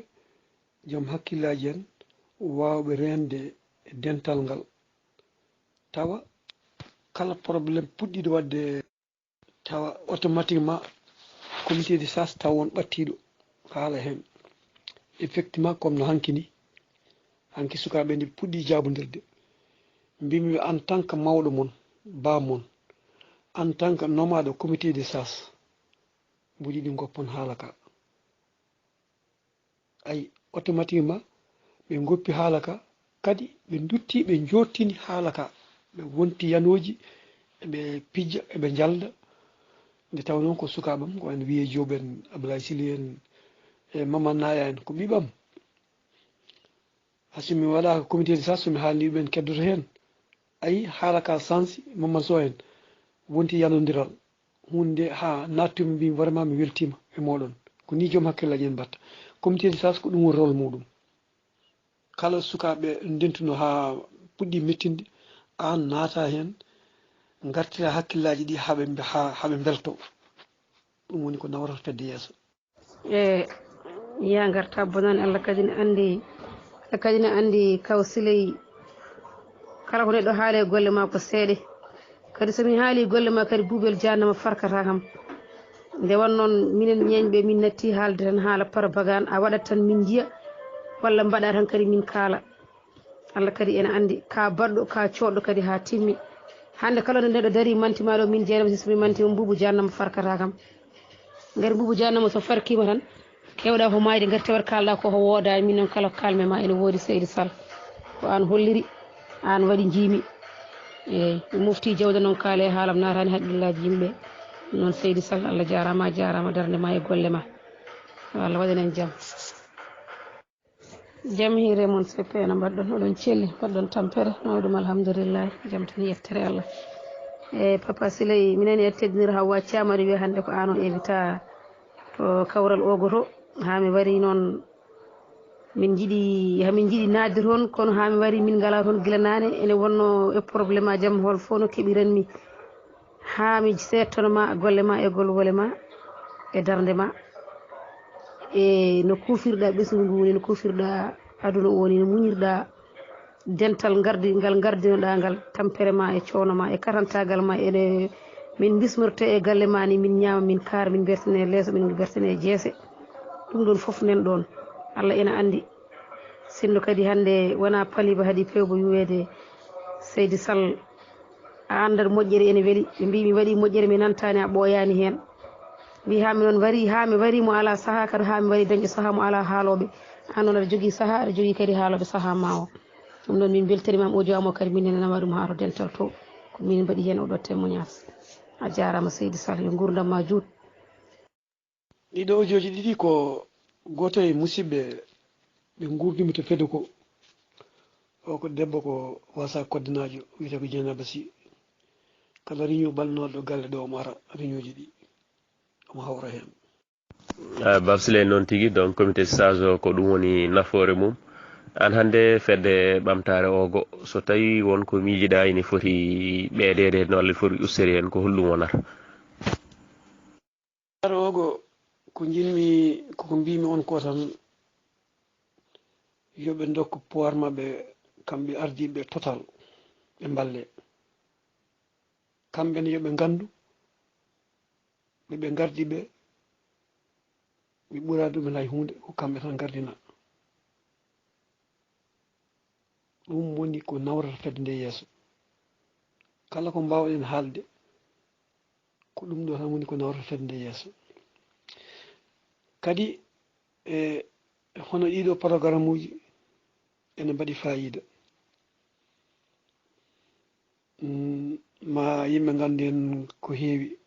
joom hakkillaji en wawɓe rende e dental ngal tawa kala probléme puɗɗiɗo wadde tawa automatiquement comité des sages taw won ɓattiɗo haala hen effectivement comme no hanki ni hanki sukaɓe ndi puɗɗi jabodirde mbimi en tant que mawɗo mon bamon en tant que nomaɗo comité des sages mbuɗi ɗi goppon haala ka ay automatiquement ɓe goppi haala ka kadi ɓe dutti ɓe jottini haala ka ɓe wonti yanoji eɓe pijja eɓe jalda nde taw noon ko sukaɓam ko en wiye Joɓe en Abdoulaye Syly en e Mamadou Naya en ko ɓiɓam hasimi waɗaka comité de sages somi haalni ɗumen keddoto hen ayi haala ka sansi Mamadou Sow en wonti yanodiral hunde ha nattumi mbi vraiment mi weltima e moɗon ko ni joom hakkillaji en mbatta comité de sages ko ɗum woni rôle muɗum kala sukaɓe dentuno ha puɗɗi mettinde an naata hen gartira hakkillaji ɗi haɓe belto ɗum woni ko nawrata fedde yeeso ya garta bonani Allah kadi ne andi kaw Siley kala ko neɗɗo haale e golle ma ko seeɗe kadi somi haali golle ma kadi buubel jannama farkata kam nde won noon minen ñeñɓe min natti haalde tan haala propagande a waɗat tan min jiiya walla mbaɗa tan kadi min kaala Allah kadi ene andi ka barɗo ka coɗɗo kadi ha timmi hande kala nde neɗɗo dari mantima ɗo min jeynama sismi mantima mbubu jannama farkata kam ngari mbubu jannama so farkima tan kewɗa ko mayde ngari tewat kalɗa koko woodani min noon kala ko kalme ma ene woodi Seydou Sall ko an holliri an waɗi jiimi eyyi mofti jawde noon kaale haalam natani haqqillaji yimɓe noon Seydou Sall Allah jarama darde ma e golle ma Allah waɗanen jaam jaam hiire moon seppe no mbaɗɗon oɗon celli mbaɗɗon tampere mawɗum alhamdoulillahi jaam tan yettere Allah e Papa Siley minen e teddinir Hawwa Thiam aɗa wiya hande ko an o invita to kawral ogoto ha mi wari noon min jiiɗi nadde toon kono ha mi wari min ngala toon gila nane ene wonno e probléme a jaam hol fof no keɓiranmi ha mi settonoma golle ma e golwole ma e darde ma e no kufirɗa ɓesgu ngu woni no kufirɗa aduna o woni no muñirɗa dental ngal gardinoɗa ngal tampere ma e coono ma e katantagal ma ene min bismorte e galle ma ni min ñaama min kaara min bertene leeso min bertene jeese ɗum ɗon foof nen ɗon Allah ene andi sinno kadi hande wona paliba haadi pewbo wiwede Seydou Sall a andat moƴƴere ene weeli ɓe mbi mi waɗi moƴƴere mi nantani a ɓooyani hen mbi hami noon wari ha mi wari mo ala saaha kadi ha mi wari dañƴo saaha mo ala haaloɓe an noon aɗa jogui saaha aɗa jogui kadi haaloɓe saaha ma o ɗum ɗon min beltanimam audio am o kadi min nenama ɗum ha to dental to ko min mbaɗi hen oɗo témoignage a jarama Seydou Sall yo gurdam ma juut ɗiɗo audio ji ɗiɗi ko goto e musidɓe ɓe gurdimi to fede ko o ko debbo ko wasa koddinajo wiyete ko Dieynaba Sy kala réunion balnoɗo galle ɗo omo ara réunion ji ɗi omo hawra hen Bab Siley noon tigui donc comité sage o ko ɗum woni nafoore mum an hande fedde ɓamtare ogo so tawi wonko miijiɗa ine foti ɓeydede hen walla foti ustede hen ko holɗum wonata ogo ko jinmi koko mbimi on ko tan yoɓe dokku pouvoir mabɓe kamɓe ardiɓe total ɓe mballe kamɓene yoɓe gandu ɓeɓe gardiɓe ɓe ɓuura ɗumen hay hunde ko kamɓe tan gardina ɗum woni ko nawrata fedde nde yeeso kala ko mbawɗen haalde ko ɗum ɗo tan woni ko nawrata fedde nde yeeso kadi e hono ɗiɗo programme uji ene mbaɗi fayida ma yimɓe gandu hen ko heewi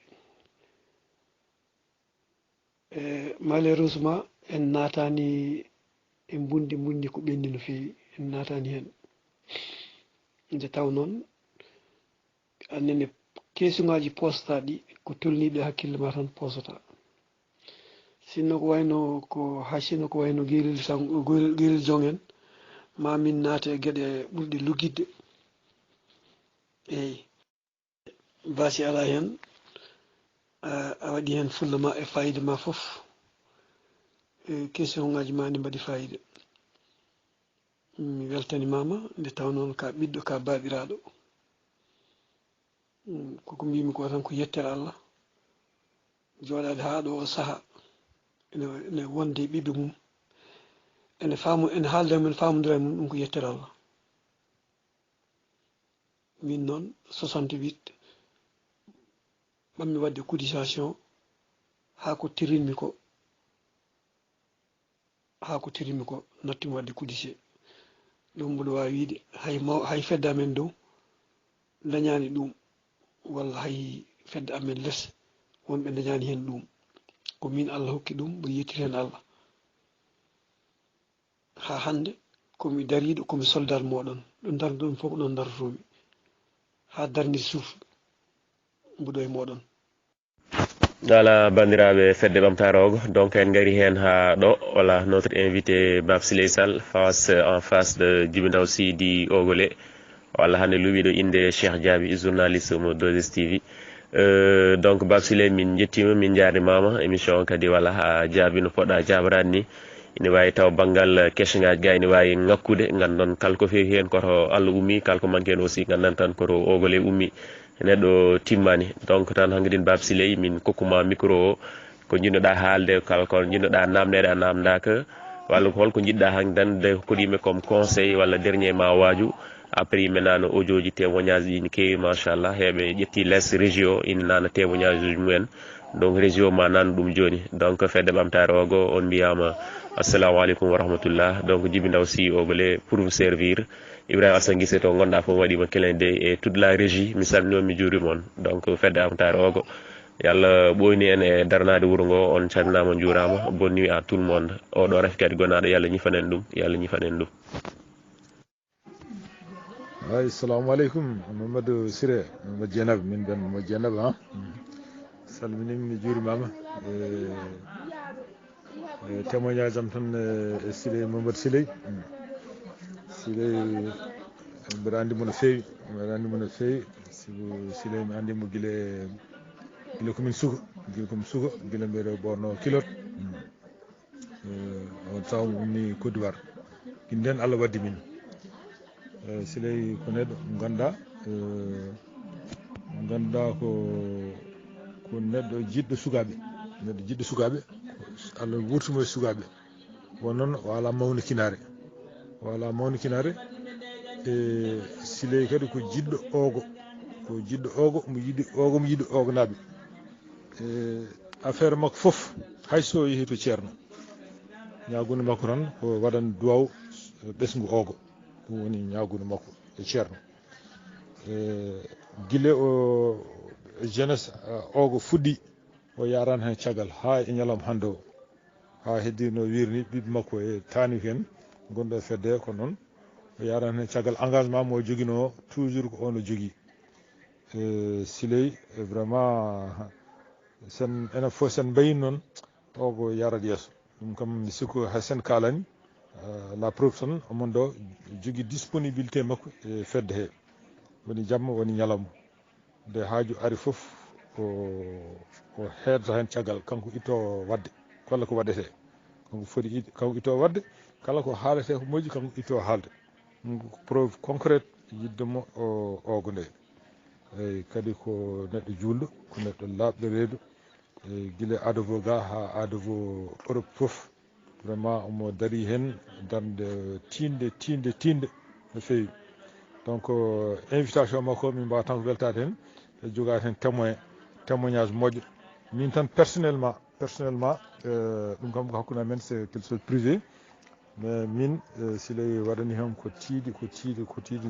malheureusement en natani e bundi ko ɓendi no feewi en natani hen nde taw noon annene keesuŋaji posta ɗi ko tolniɓe hakkille ma tan posata sinno ko wayno ko ha sinno ko wayno gueɗel jong en ma min naate e gueɗe ɓurɗe luggidde eyyi basi ala hen a waɗi hen fulla ma e fayida ma foof question ngaji ma ndi mbaɗi fayida mi weltanimama nde taw noon ka ɓiɗɗo ka babiraɗo koko mbimi ko tan ko yettere Allah joɗade ha ɗo o saaha ene wonde ɓiɓɓe mum ene haalde men famodira e mum ɗum ko yettere Allah min noon 68 ɓammi wadde cotisation ha ko tirinmi ko nattimi wadde cotisé ɗum mboɗo wawi wiide hay fedde amen dow dañani ɗum walla hay fedde amen less wonɓe dañani hen ɗum ko min Allah hokki ɗum mboɗo yettiri hen Allah ha hande komi dariɗo komi soldat moɗon ɗo darde ɗum fof ko ɗon dartotomi ha darnir suuf mbuɗo e moɗon voilà bandiraɓe fedde ɓamtare ogo donc en gari hen ha ɗo voilà notre invité Bab Siley Sall en face de Djiby Ndaw Sy di Ogolé walla hande luuɓiɗo inde Cheikh Diaby journaliste mo 2STV donc Bab Siley min jettima min jarnimama émission kadi walla ha jaabi no poɗɗa jabarade ni ine wawi taw banggal question ngaji ga ine wawi ngakkude gandon kala ko fewi hen koto Allah ummi kala ko manque hen aussi gandan tan koto Ogolé ummi neɗɗo timmani donc tan hankkadin Bab Siley min kokkuma micro o ko jinnoɗa haalde kala ko jinnoɗa namdede a namdaka walla holko jiɗɗa handande koɗime comme conseil walla dernier ma waaju après yimɓe nano audio ji témoignage ji ne kewi machallah heɓe ƴetti less région ina nana témoignage uji mumen donc région ma nana ɗum joni donc fedde ɓamtare ogo on mbiyama assalamu aleykum wa rahmatullah donc Djiby Ndaw Sy Ogolé pour vous servir Ibrahima Assane Guissé to gonɗa fof waɗima clin d'œil et toute la régie mi salmini on mi juurima on donc fedde ɓamtare ogo yalla ɓoyni en e darnade wuuro ngo on calminama juurama bonne nuit à tout le monde oɗo rafi kadi gonaɗo yalla ñifanen ɗum assalamu aleykum Mamadou Siré Mamadou Dieynaba min ben Mamadou Dieynaba salminimi mi juurimama témoignage am tan e Siley Mamadou Siley mbiɗa andimo no fewi Siley mi andimo guila komin suka guila mbiɗo ɓorno kilote on taw ummi Côte d'Ivoire guinden Allah waddi min Siley ko neɗɗo ganduɗa ko neɗɗo jiɗɗo sukaɓe Allah wurtimo e sukaɓe won noon wala mawni kinare e Siley kadi ko jiɗɗo ogo mo yiɗi ogo naɓe affaire makko foof hayso yeehi to ceerno ñagude makko tan ko waɗan duwaw ɓesgu ogo ɗum woni ñagude makko e ceerno guila o jeunesse ogo fuɗɗi o yarani hen caggal ha e ñalawma hande o ha heddi no wirni ɓiɓɓe makko e tani hen gonɗo e fedde ko noon o yarani hen caggal engagement mo joguino toujours ko ono jogui Siley vraiment enen fof sen mbayini noon ogo yarat yesso ɗum kam mi sikku hay sen kalani la preuve tan omon ɗo jogui disponibilité makko e fedde he woni jamma woni ñalawma nde haaju ari foof o heedata hen caggal kanko itto wadde walla ko waɗete kanko itto wadde kala ko haalete ko moƴƴi kanko itto haalde ɗum ko preuve concrète yiddemo ogo nde eyyi kadi ko neɗɗo julɗo ko neɗɗo labɗo reedu guila adavo ga ha adavo Europe foof vraiment omo daari hen darde tinde no fewi donc invitation makko min mbawa tan ko weltade hen e jogade hen témoignage moƴƴo min tan personnellement ɗum kam ko hakkude amen c'est quelque chose privé mais min Siley waɗani hen ko tiiɗi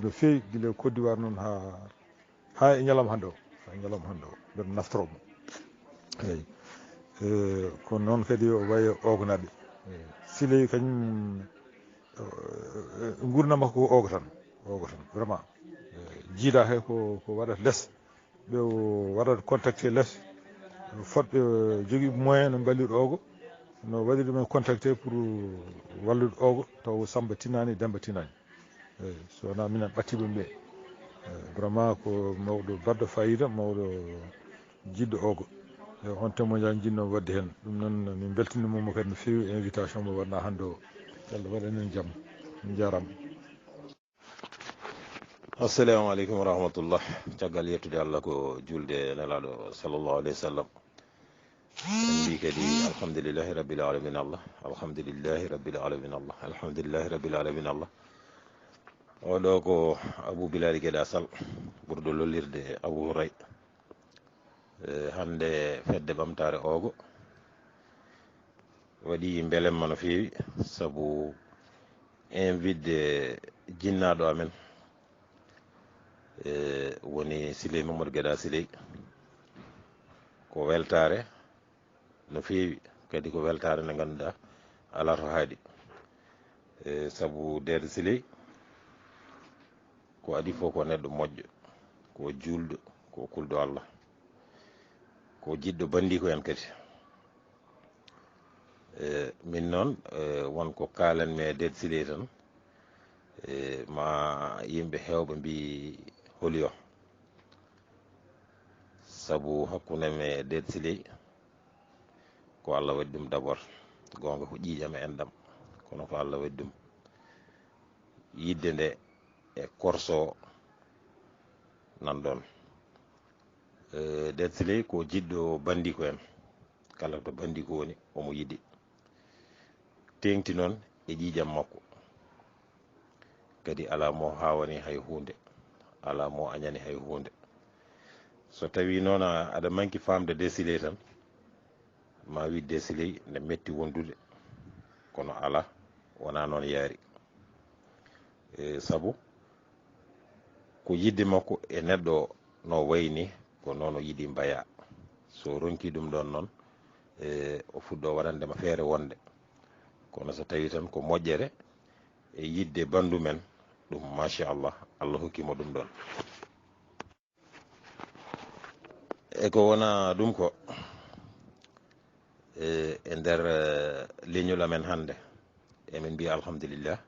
no fewi guila Côte d'Ivoire noon ha e ñalawma hande o mbeɗa naftoromo eyyi kono noon kadi o wayi oganaɓe Siley kañum gurdam makko ko ogo tan vraiment jiida he ko waɗata less ɓe waɗata contacté less fodɓe jogui moyen no balliɗo ogo no waɗi ɗumen contacté pour wallude ogo taw Samba tinani Demba tinani eyyi so wona minen ɓattiɓe ɓe vraiment ko mawɗo badɗo fayida mawɗo jiɗɗo ogo e on témoignage jinno wadde hen ɗum noon min beltinimomo kadi no fewi invitation mo waɗna hande o Allah waɗanen jaam min jarama assalamu aleykum wa rahmatullah caggal yettude Allah ko julde nelaɗo sallllahu alayhi wa sallam en mbi kadi alhamdulillahi rabbil alamin Allah oɗo ko Abou Bilali Gueɗa Sall ɓurɗo lollirde Abou Houray hande fedde ɓamtare ogo waɗi beelemma no fewi saabu invide jinnaɗo amen woni Siley Mamadou Gueɗa Siley ko weltare no fewi kadi ko weltare nde ganduɗa ala to haaɗi saabu dede Siley ko adi fof ko neɗɗo moƴƴo ko julɗo ko kulɗo Allah ko jiɗɗo bandiko en kadi min noon wonko kalanmi e dede Siley tan ma yimɓe hewɓe mbi holi o saabu hakkude me e dede Siley ko Allah waɗi ɗum d'abord gonga ko ƴiƴam e endam kono ko Allah waɗi ɗum yidde nde e korso nan ɗon dede Siley ko jiɗɗo bandiko en kala to bandiko woni omo yiɗi tengti noon e ƴiƴam makko kadi ala mo hawani hay hunde ala mo añani hay hunde so tawi noon aɗa manki famde décilé tan ma wi décilé ne metti wondude kono ala wona noon yaari sabu ko yidde makko e neɗɗo no wayni ko noon o yiɗi mbaya so ronki ɗum ɗon noon o fuɗɗo waɗandema feere wonde kono so tawi tan ko moƴƴere e yidde bandu men ɗum machallah Allah hokkimo ɗum ɗon e ko wona ɗum ko e nder leñol amen hannde emin mbiya alhamdulillah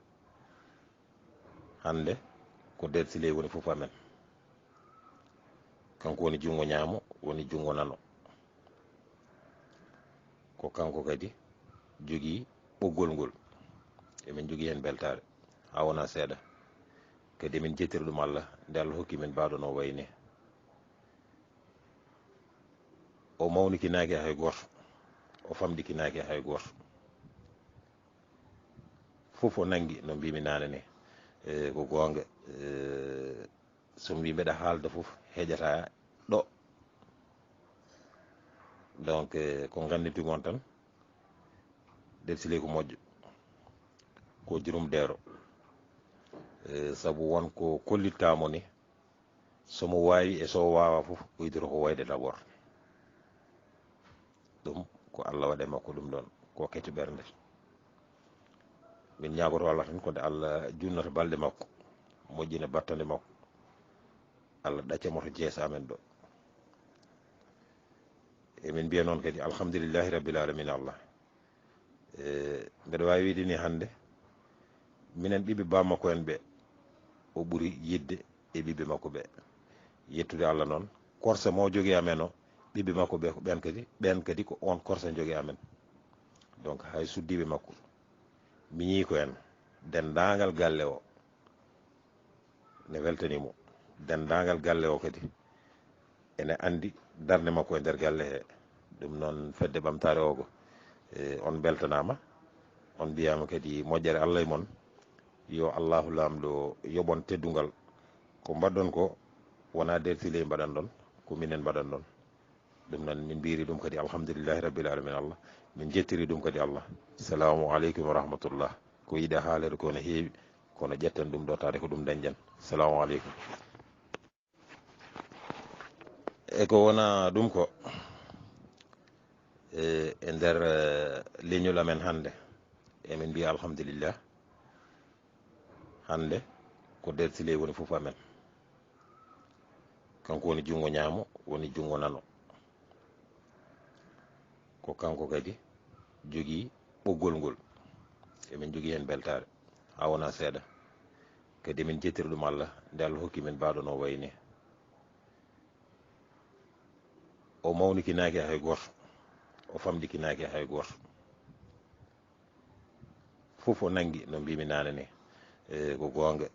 hannde ko nder siley woni fof amen kanko woni junngo ñaamo woni junngo nano ko kanko kadi jogii ɓoggol ngol emin jogii heen beltaare haa wonaa seeɗa kadi emin jettira ɗum Allah nde Allah hokki men mbaaɗo no wayni o mawniki-naaki hay gooto o famɗiki-naaki hay gooto fof o nangi no mbimi naane ni ko goonga so mbi mbeɗa haalda fof heƴata ɗo donc ko nganndinti gon tan nder siley ko moƴƴo ko jurum deero sabu wonko kollittamo ni somo waawi e so waawa fof ɓoydoro ko wayde d' abord ɗum ko Allah waɗe makko ɗum ɗon ko kecco ɓernde min ñaagoto Allah tan ko nde Allah junnata balɗe makko moƴƴina battande makko Allah ɗaccamo to jeesa amen ɗo emin mbiya noon kadi alhamdulillahi rabbil alamina Allah mbeɗa wawi wiide ni hannde minen ɓiɓɓe bammakko en ɓe o ɓuri yidde e ɓiɓɓe makko ɓe yettude Allah noon korsa mo jogui amen o ɓiɓɓe makko ɓe ko ɓen kadi ko on korsa jogui amen donc hay suddiɓe makko mi ñii ko en dendagal galle o ne weltanimo dendagal galle o kadi ene andi darde makko e nder galle he ɗum noon fedde ɓamtare ogo on beltanama on mbiyama kadi moƴƴere Allah e moon yo Allahu lamɗo yoɓon teddugal ko mbaɗɗon ko wona nder siley mbaɗan ɗon ko minen mbaɗan ɗon ɗum noon min mbiri ɗum kadi alhamdulillahi rabbil alamin Allah min jettiri ɗum kadi Allah salamu aleykum wa rahmatullah ko yiɗe haalede ko no heewi kono ƴetten ɗum ɗo tade ko ɗum dañƴen salamu aleykum e ko wona ɗum ko e nder leñol amen hannde emin mbiya alhamdulillah hannde ko nder siley woni fof amen kanko woni junngo ñaamo woni junngo nano ko kanko kadi jogii ɓoggol ngol emin jogii heen beltaare haa wonaa seeɗa kadi emin jettira ɗum Allah nde Allah hokki men mbaaɗo no wayni o mawniki-naaki hay gooto o famɗiki-naaki hay gooto fof o nangi no mbimi naane ni ko goonga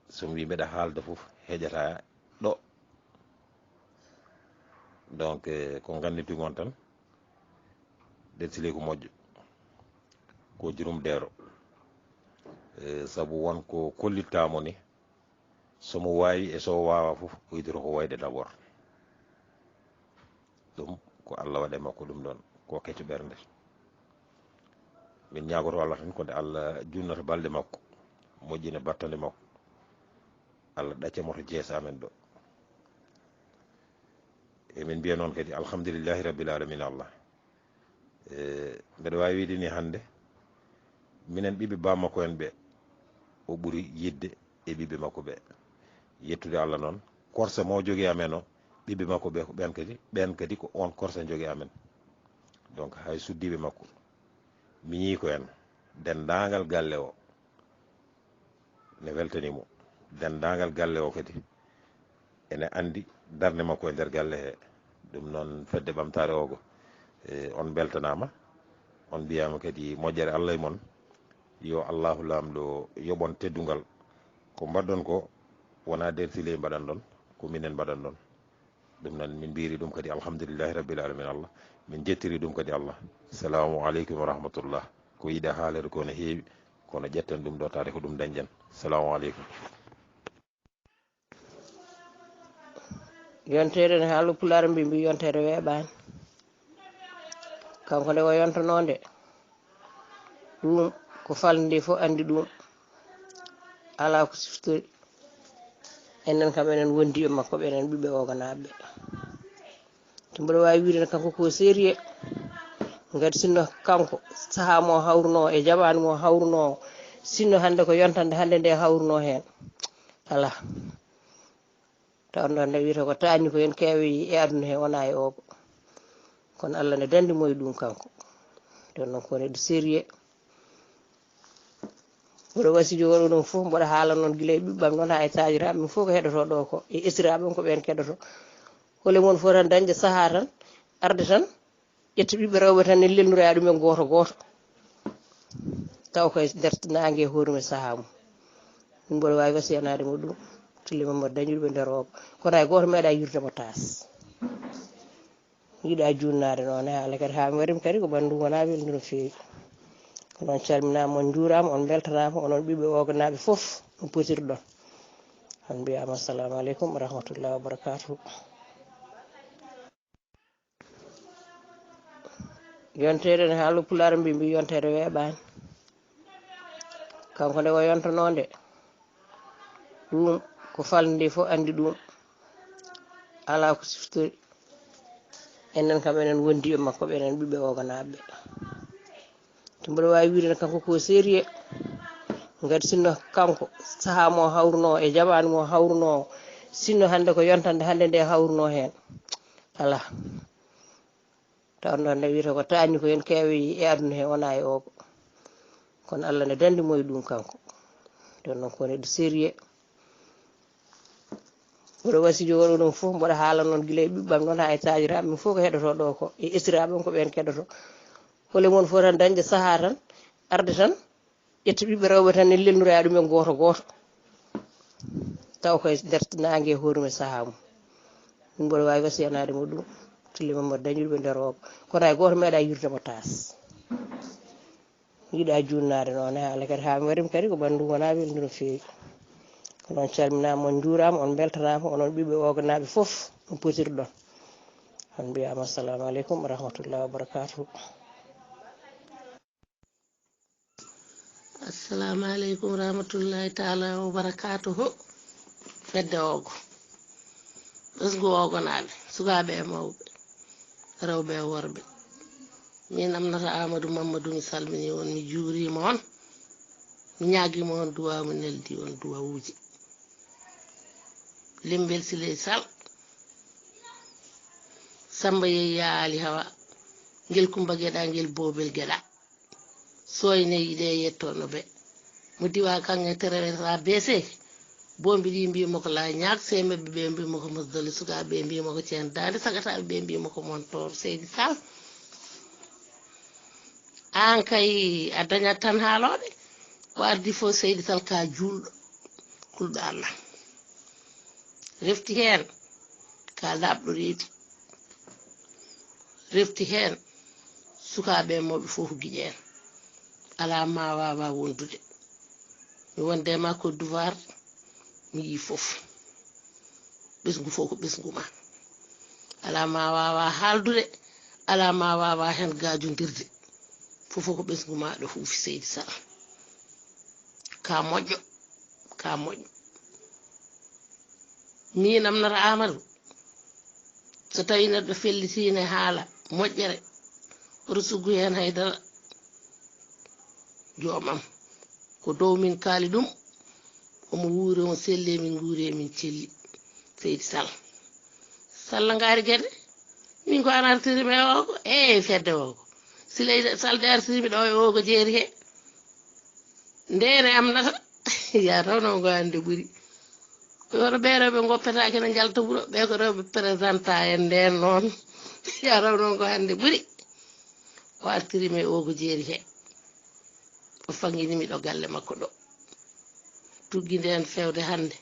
so mbi mbeɗa haalda fof heƴata ɗo donc ko nganndinti gon tan nder siley ko moƴƴo ko jurum deero sabu wonko kollittamo ni somo waawi e so waawa fof ɓoydoro ko wayde d' abord ɗum ko Allah waɗe makko ɗum ɗon ko kecco ɓernde min ñaagoto Allah tan ko nde Allah junnata balɗe makko moƴƴina battande makko Allah ɗaccamo to jeesa amen ɗo emin mbiya noon kadi alhamdulillahi rabbil alamin Allah mbeɗa wawi wiide ni hannde minen ɓiɓɓe bammakko en ɓe o ɓuri yidde e ɓiɓɓe makko ɓe yettude Allah noon korsa mo jogui amen o ɓiɓɓe makko ɓe ko ɓen kadi ko on korsa jogui amen donc hay suddiɓe makko mi ñii ko en dendagal galle o ne weltanimo dendagal galle o kadi ene andi darde makko e nder galle he ɗum noon fedde ɓamtare ogo on beltanama on mbiyama kadi moƴƴere Allah e moon yo Allahu lamɗo yoɓon teddugal ko mbaɗɗon ko wona nder siley mbaɗan ɗon ko minen mbaɗan ɗon ɗum noon min mbiri ɗum kadi alhamdulillahi rabbil alamin Allah min jettiri ɗum kadi Allah salamu aleykum wa rahmatullah ko yiɗe haalede ko no heewi kono ƴetten ɗum ɗo tawde ko ɗum dañƴen. Assalamu aleykum. yontere ne haalu pulaar mbi yontere weeɓaani kanko nde o yontanonde ɗum ko falde fof andi ɗum ala ko siftori enen kam enen wondi e makko ɓenen ɓiɓɓe oganaɓe to mboɗo wawi wiide kanko ko sérieux ngati sinno kanko saaha mo hawruno e jamanu mo hawruno sinno hande ko yontande hande nde hawruno hen ala tawno nde wiyata ko taani ko hen keewi e aduna he wona e ogo kono Allah ne dandi moye ɗum kanko don noon ko neɗɗo sérieux mboɗo wasijo waɗo ɗum fof mboɗo haala noon guila e ɓiɓɓam noon ha e taajiraɓe min fof ko heɗoto ɗo ko e esiraɓe ko ɓen keɗoto hole moon fof tan dañde saaha tan arde tan ƴetta ɓiɓɓe rewɓe tan ne lelnura ɗumen goto goto taw koye nder nangue hoɗum e saaha mum min mboɗo wawi wasiyanade mo ɗum tille Mamadou dañuɗuɓe nder ogo kono hay goto meeɗa yurdemo taas yiiɗa junnade noon e haala kadi ha mi waɗima kadi ko ɓandum wona welndu no fewi kono on calminama on juurama on beltanama onon ɓiɓɓe oganaɓe foof no potirɗon on mbiyama assalamu aleykum wa rahmatullahi wa barakatuhu yontere ne haalu pulaar mbi yontere weeɓani kanko nde o yontanonde ɗum ko falde fof andi ɗum ala ko siftori enen kam enen wondi e makko ɓenen ɓiɓɓe oganaɓe to mboɗo wawi wiide kanko ko sérieux ngati sinno kanko saaha mo hawruno e jamanu mo hawruno sinno hande ko yontande hande nde hawruno hen ala tawno nde wiyata ko taani ko hen keewi e aduna he wona e ogo kono Allah ne dandi moye ɗum kanko don noon ko neɗɗo sérieux mboɗo wasijo waɗo ɗum fof mboɗo haala noon guila e ɓiɓɓam noon ha e taajiraɓe min fof ko heɗoto ɗo ko e esiraɓe ko ɓen keɗoto hole moon fof tan dañde saaha tan arde tan ƴetta ɓiɓɓe rewɓe tan ne lelnura ɗumen goto goto taw koye nder nangue hoɗum e saaha mum min mboɗo wawi wasiyanade mo ɗum tille Mamadou dañuɗuɓe nder ogo kono hay goto meeɗa yurdemo taas yiiɗa junnade noon e haala kadi ha mi waɗima kadi ko ɓandum wona welndu no fewi kono on calminama on juurama on beltanama onon ɓiɓɓe oganaɓe foof no potirɗon on mbiyama assalamu aleykum wa rahmatullahi wa barakatuhu assalamu aleykum rahmatullahi taala wa barakatuhu fedde ogo ɓesgu ogonaɓe sukaɓe e mawɓe rewɓe e worɓe min amnata Amadou Mamadou mi salmini on mi juurima on mi ñaguima on duwaw mi neldi on duwawuji lembel Siley Sall Samba Yeyya Ali Hawa ngel Kumba Gueɗa ngel Bobel Gueɗa soyne yiɗe yettono ɓe mo diwa kange tereweta BC bombi ɗi mbimo ko la ñaak semeɓe ɓe mbimo ko Musdali sukaɓe mbimo ko Ceen Dande sagataɓe ɓe mbimo ko Montor Seydi Sall an kay a dañat tan haaloɓe o ardi fo Seydi Sall ka julɗo kulɗo Allah refti hen ka laɓɗo reedi refti hen sukaɓe mawɓe fof guiƴen ala ma wawa wondude mi wonde ma Côte d'Ivoire mi yi fof ɓesgu fof ko ɓesgu ma ala ma wawa haldude ala ma wawa hen gajodirde fofo ko ɓesgu ma ɗo huufi Seydi Sall ka moƴƴo ka moƴƴo min amnata Amadou so tawi neɗɗo fellitine haala moƴƴere oto suggu hen haydara joomam ko dow min kaali ɗum omo wuuri on selle min guuri min celli Seydi Sall Sall ngaari gueɗe min ko an artirimi e ogo fedde ogo Siley Sall de artirimi ɗo e ogo jeeri he ndene amnata ya tawno ngo hande ɓuuri yono ɓe rewɓe goppetake no jalta wuuro ɓe ko rewɓe présenta en nden noon ya tawno ngo hande ɓuuri o artirimi e ogo jeeri he o fanginimi ɗo galle makko ɗo tuggi nden fewde hande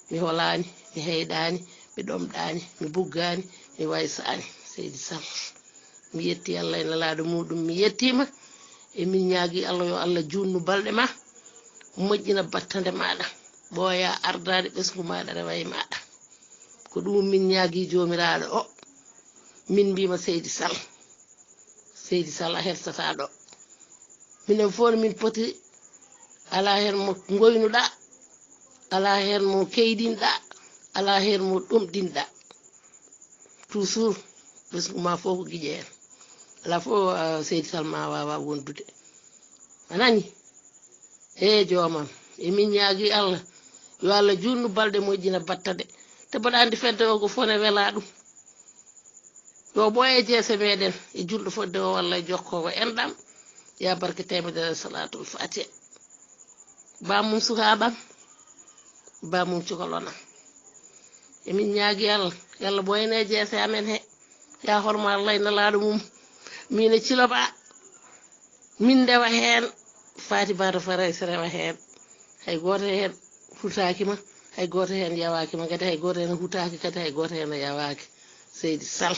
mi holani mi heyɗani mi ɗomɗani mi buggani mi waysani Seydi Sall mi yetti Allah e nelaɗo muɗum mi yettima emin ñaagi Allah yo Allah junnu balɗe ma moƴƴina battande maɗa ɓooya ardade ɓesgu maɗa rewa e maɗa ko ɗum min ñaagi jomiraɗo o min mbima Seydi Sall a hersata ɗo minen fof min poti ala hen mo goynuɗa ala hen mo keydinɗa ala hen mo ɗomɗinɗa toujours ɓesgu ma fof ko guiƴe en ala fof Seydi Sall ma wawa wondude anani joomam emin ñaagi Allah yo Allah junnu balɗe moƴƴina battade te mbaɗa andi fedde o ko fone wela ɗum yo ɓooye jeese meɗen e julɗo fodde o walla e jokkowo enɗam ya barke temedere salatul fatiha bamum sukaɓam bamum cukalonam emin ñaagi Allah yalla ɓoyane jeese amen he ya horma Allah e nelaɗo mum min e ciloba min ndewa hen Fati Bata Faray rewa hen hay goto hen hutakima hay goto hen yawakima kadi hay goto hen hutaki kadi hay goto hen yawaki Seydi Sall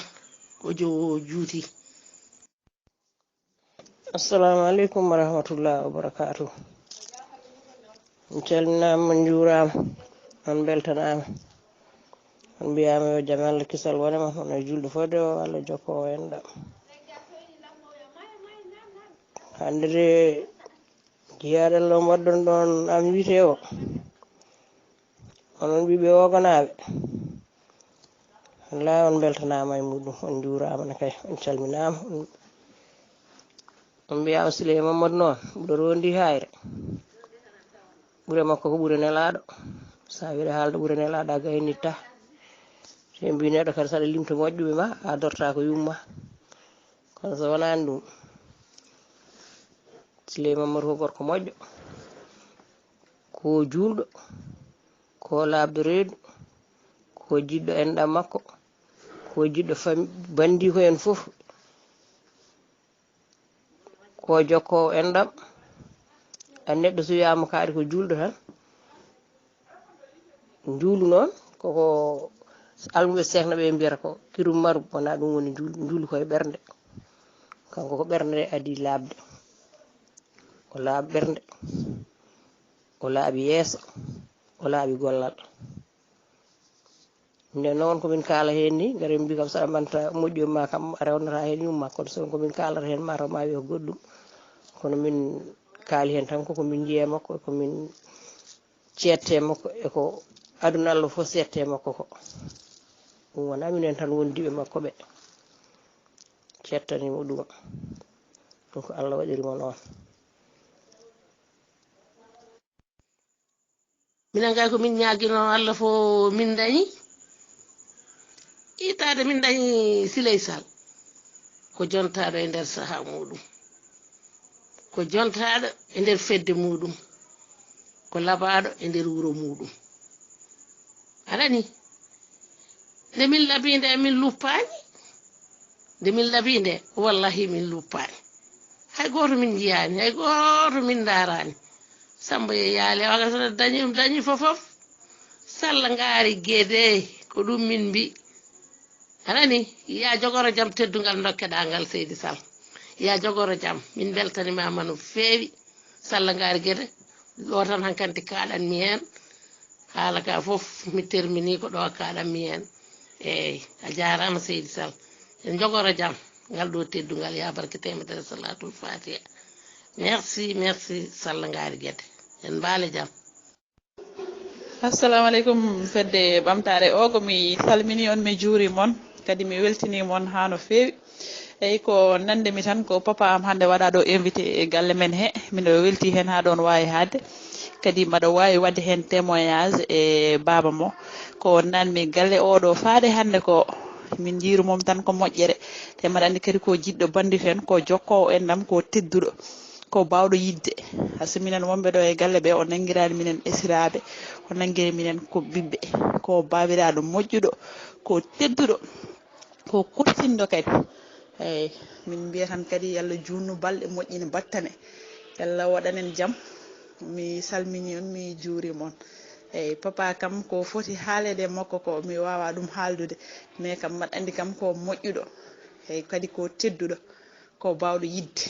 ko jowo juuti. assalamu aleykum wa rahmatullah wa barakatuh. On calminama on juurama on beltanama on mbiyama yo jaam Allah kisal wonema hono e julɗo fodde o Allah jokkowo enɗam hande de jiyaɗello mbaɗɗon ɗon am wite o onon ɓiɓe oganaɓe wallahi on beltanama e muɗum on juurama ne kay on calminama on mbiyama Sile Mamadou noon ɓuuro rondi hayre ɓuure makko ko ɓuure nelaɗo sa wiɗa haalde ɓuure nelaɗo a gaynitta te mbi neɗɗo kadi saɗa limta moƴƴuɓe ma a dorta ko yumma kono so wonani ɗum Sile Mamadou ko gorko moƴƴo ko julɗo ko labdo reedu ko jiɗɗo enɗam makko ko jiɗɗo bandi ko en fof ko jokkowo enɗam an neɗɗo so wiyama kaari ko julɗo tan juulu noon koko almuɓe sekna ɓe mbiyata ko kirum maru wona ɗum woni juulu koye ɓernde kanko ko ɓernde nde adi labde o laaɓi ɓernde o laaɓi yeeso o laaɓi gollal nde noon komin kaala hen ni gare mbi kam saɗa manta moƴƴo ma kam a rewnata hen yumma kono so komin kalata hen mataw ma wiya ko goɗɗum kono min kaali hen tan koko min jiiye makko komin cette makko eko aduna Allah fof sette makko ko ɗum wona minen tan wondiɓe makko ɓe cettanimo ɗum ɗum ko Allah waɗirimo noon minen gay ko min ñaguino Allah fo min dañi itade min dañi Siley Sall ko jontaɗo e nder saaha muɗum ko jontaɗo e nder fedde muɗum ko labaɗo e nder wuro muɗum anani nde min laabi nde min luppani nde min laabi nde wallahi min luppani hay goto min jiyani hay goto min darani Samba e yaale waga dañi fofof Sall ngaari guede ko ɗum min mbi anani ya jogoro jaam teddugal dokkeɗa ngal Seydi Sall ya jogoro jaam min beltanimama no feewi Sall ngaari guede ɗo tan hankanti kaɗanmi hen haala ka fof mi termini ko ɗo kaɗanmi hen eyyi a jarama Seydi Sall en jogoro jaam ngal ɗo teddugal ya barke temedere salatul fatiha merci Sall ngaari guede en mbaale jaam. assalamu aleykum fedde ɓamtare o komi salmini on mi juuri moon kadi mi weltini moon ha no feewi eyyi ko nandemi tan ko papa am hande waɗa ɗo invité e galle men he miɗo welti hen ha ɗon wawi hadde kadi mbaɗa wawi wadde hen témoignage e baba mo ko nanmi galle oɗo faade hande ko min jiiru mom tan ko moƴƴere te mbaɗa andi kadi ko jiɗɗo bandit en ko jokkowo enɗam ko tedduɗo ko bawɗo yidde hasi minen wonɓe ɗo e galle ɓe o nangirani minen esiraɓe o nangiri minen ko ɓiɓɓe ko babiraɗo moƴƴuɗo ko tedduɗo ko kurtinɗo kadi eyyi min mbiya tan kadi yallah junnu balɗe moƴƴine battane yallah waɗanen jaam mi salmini on mi juuri moon eyyi papa kam ko foti haalede makko ko mi wawa ɗum haaldude mais kam mbaɗa andi kam ko moƴƴuɗo eyyi kadi ko tedduɗo ko bawɗo yidde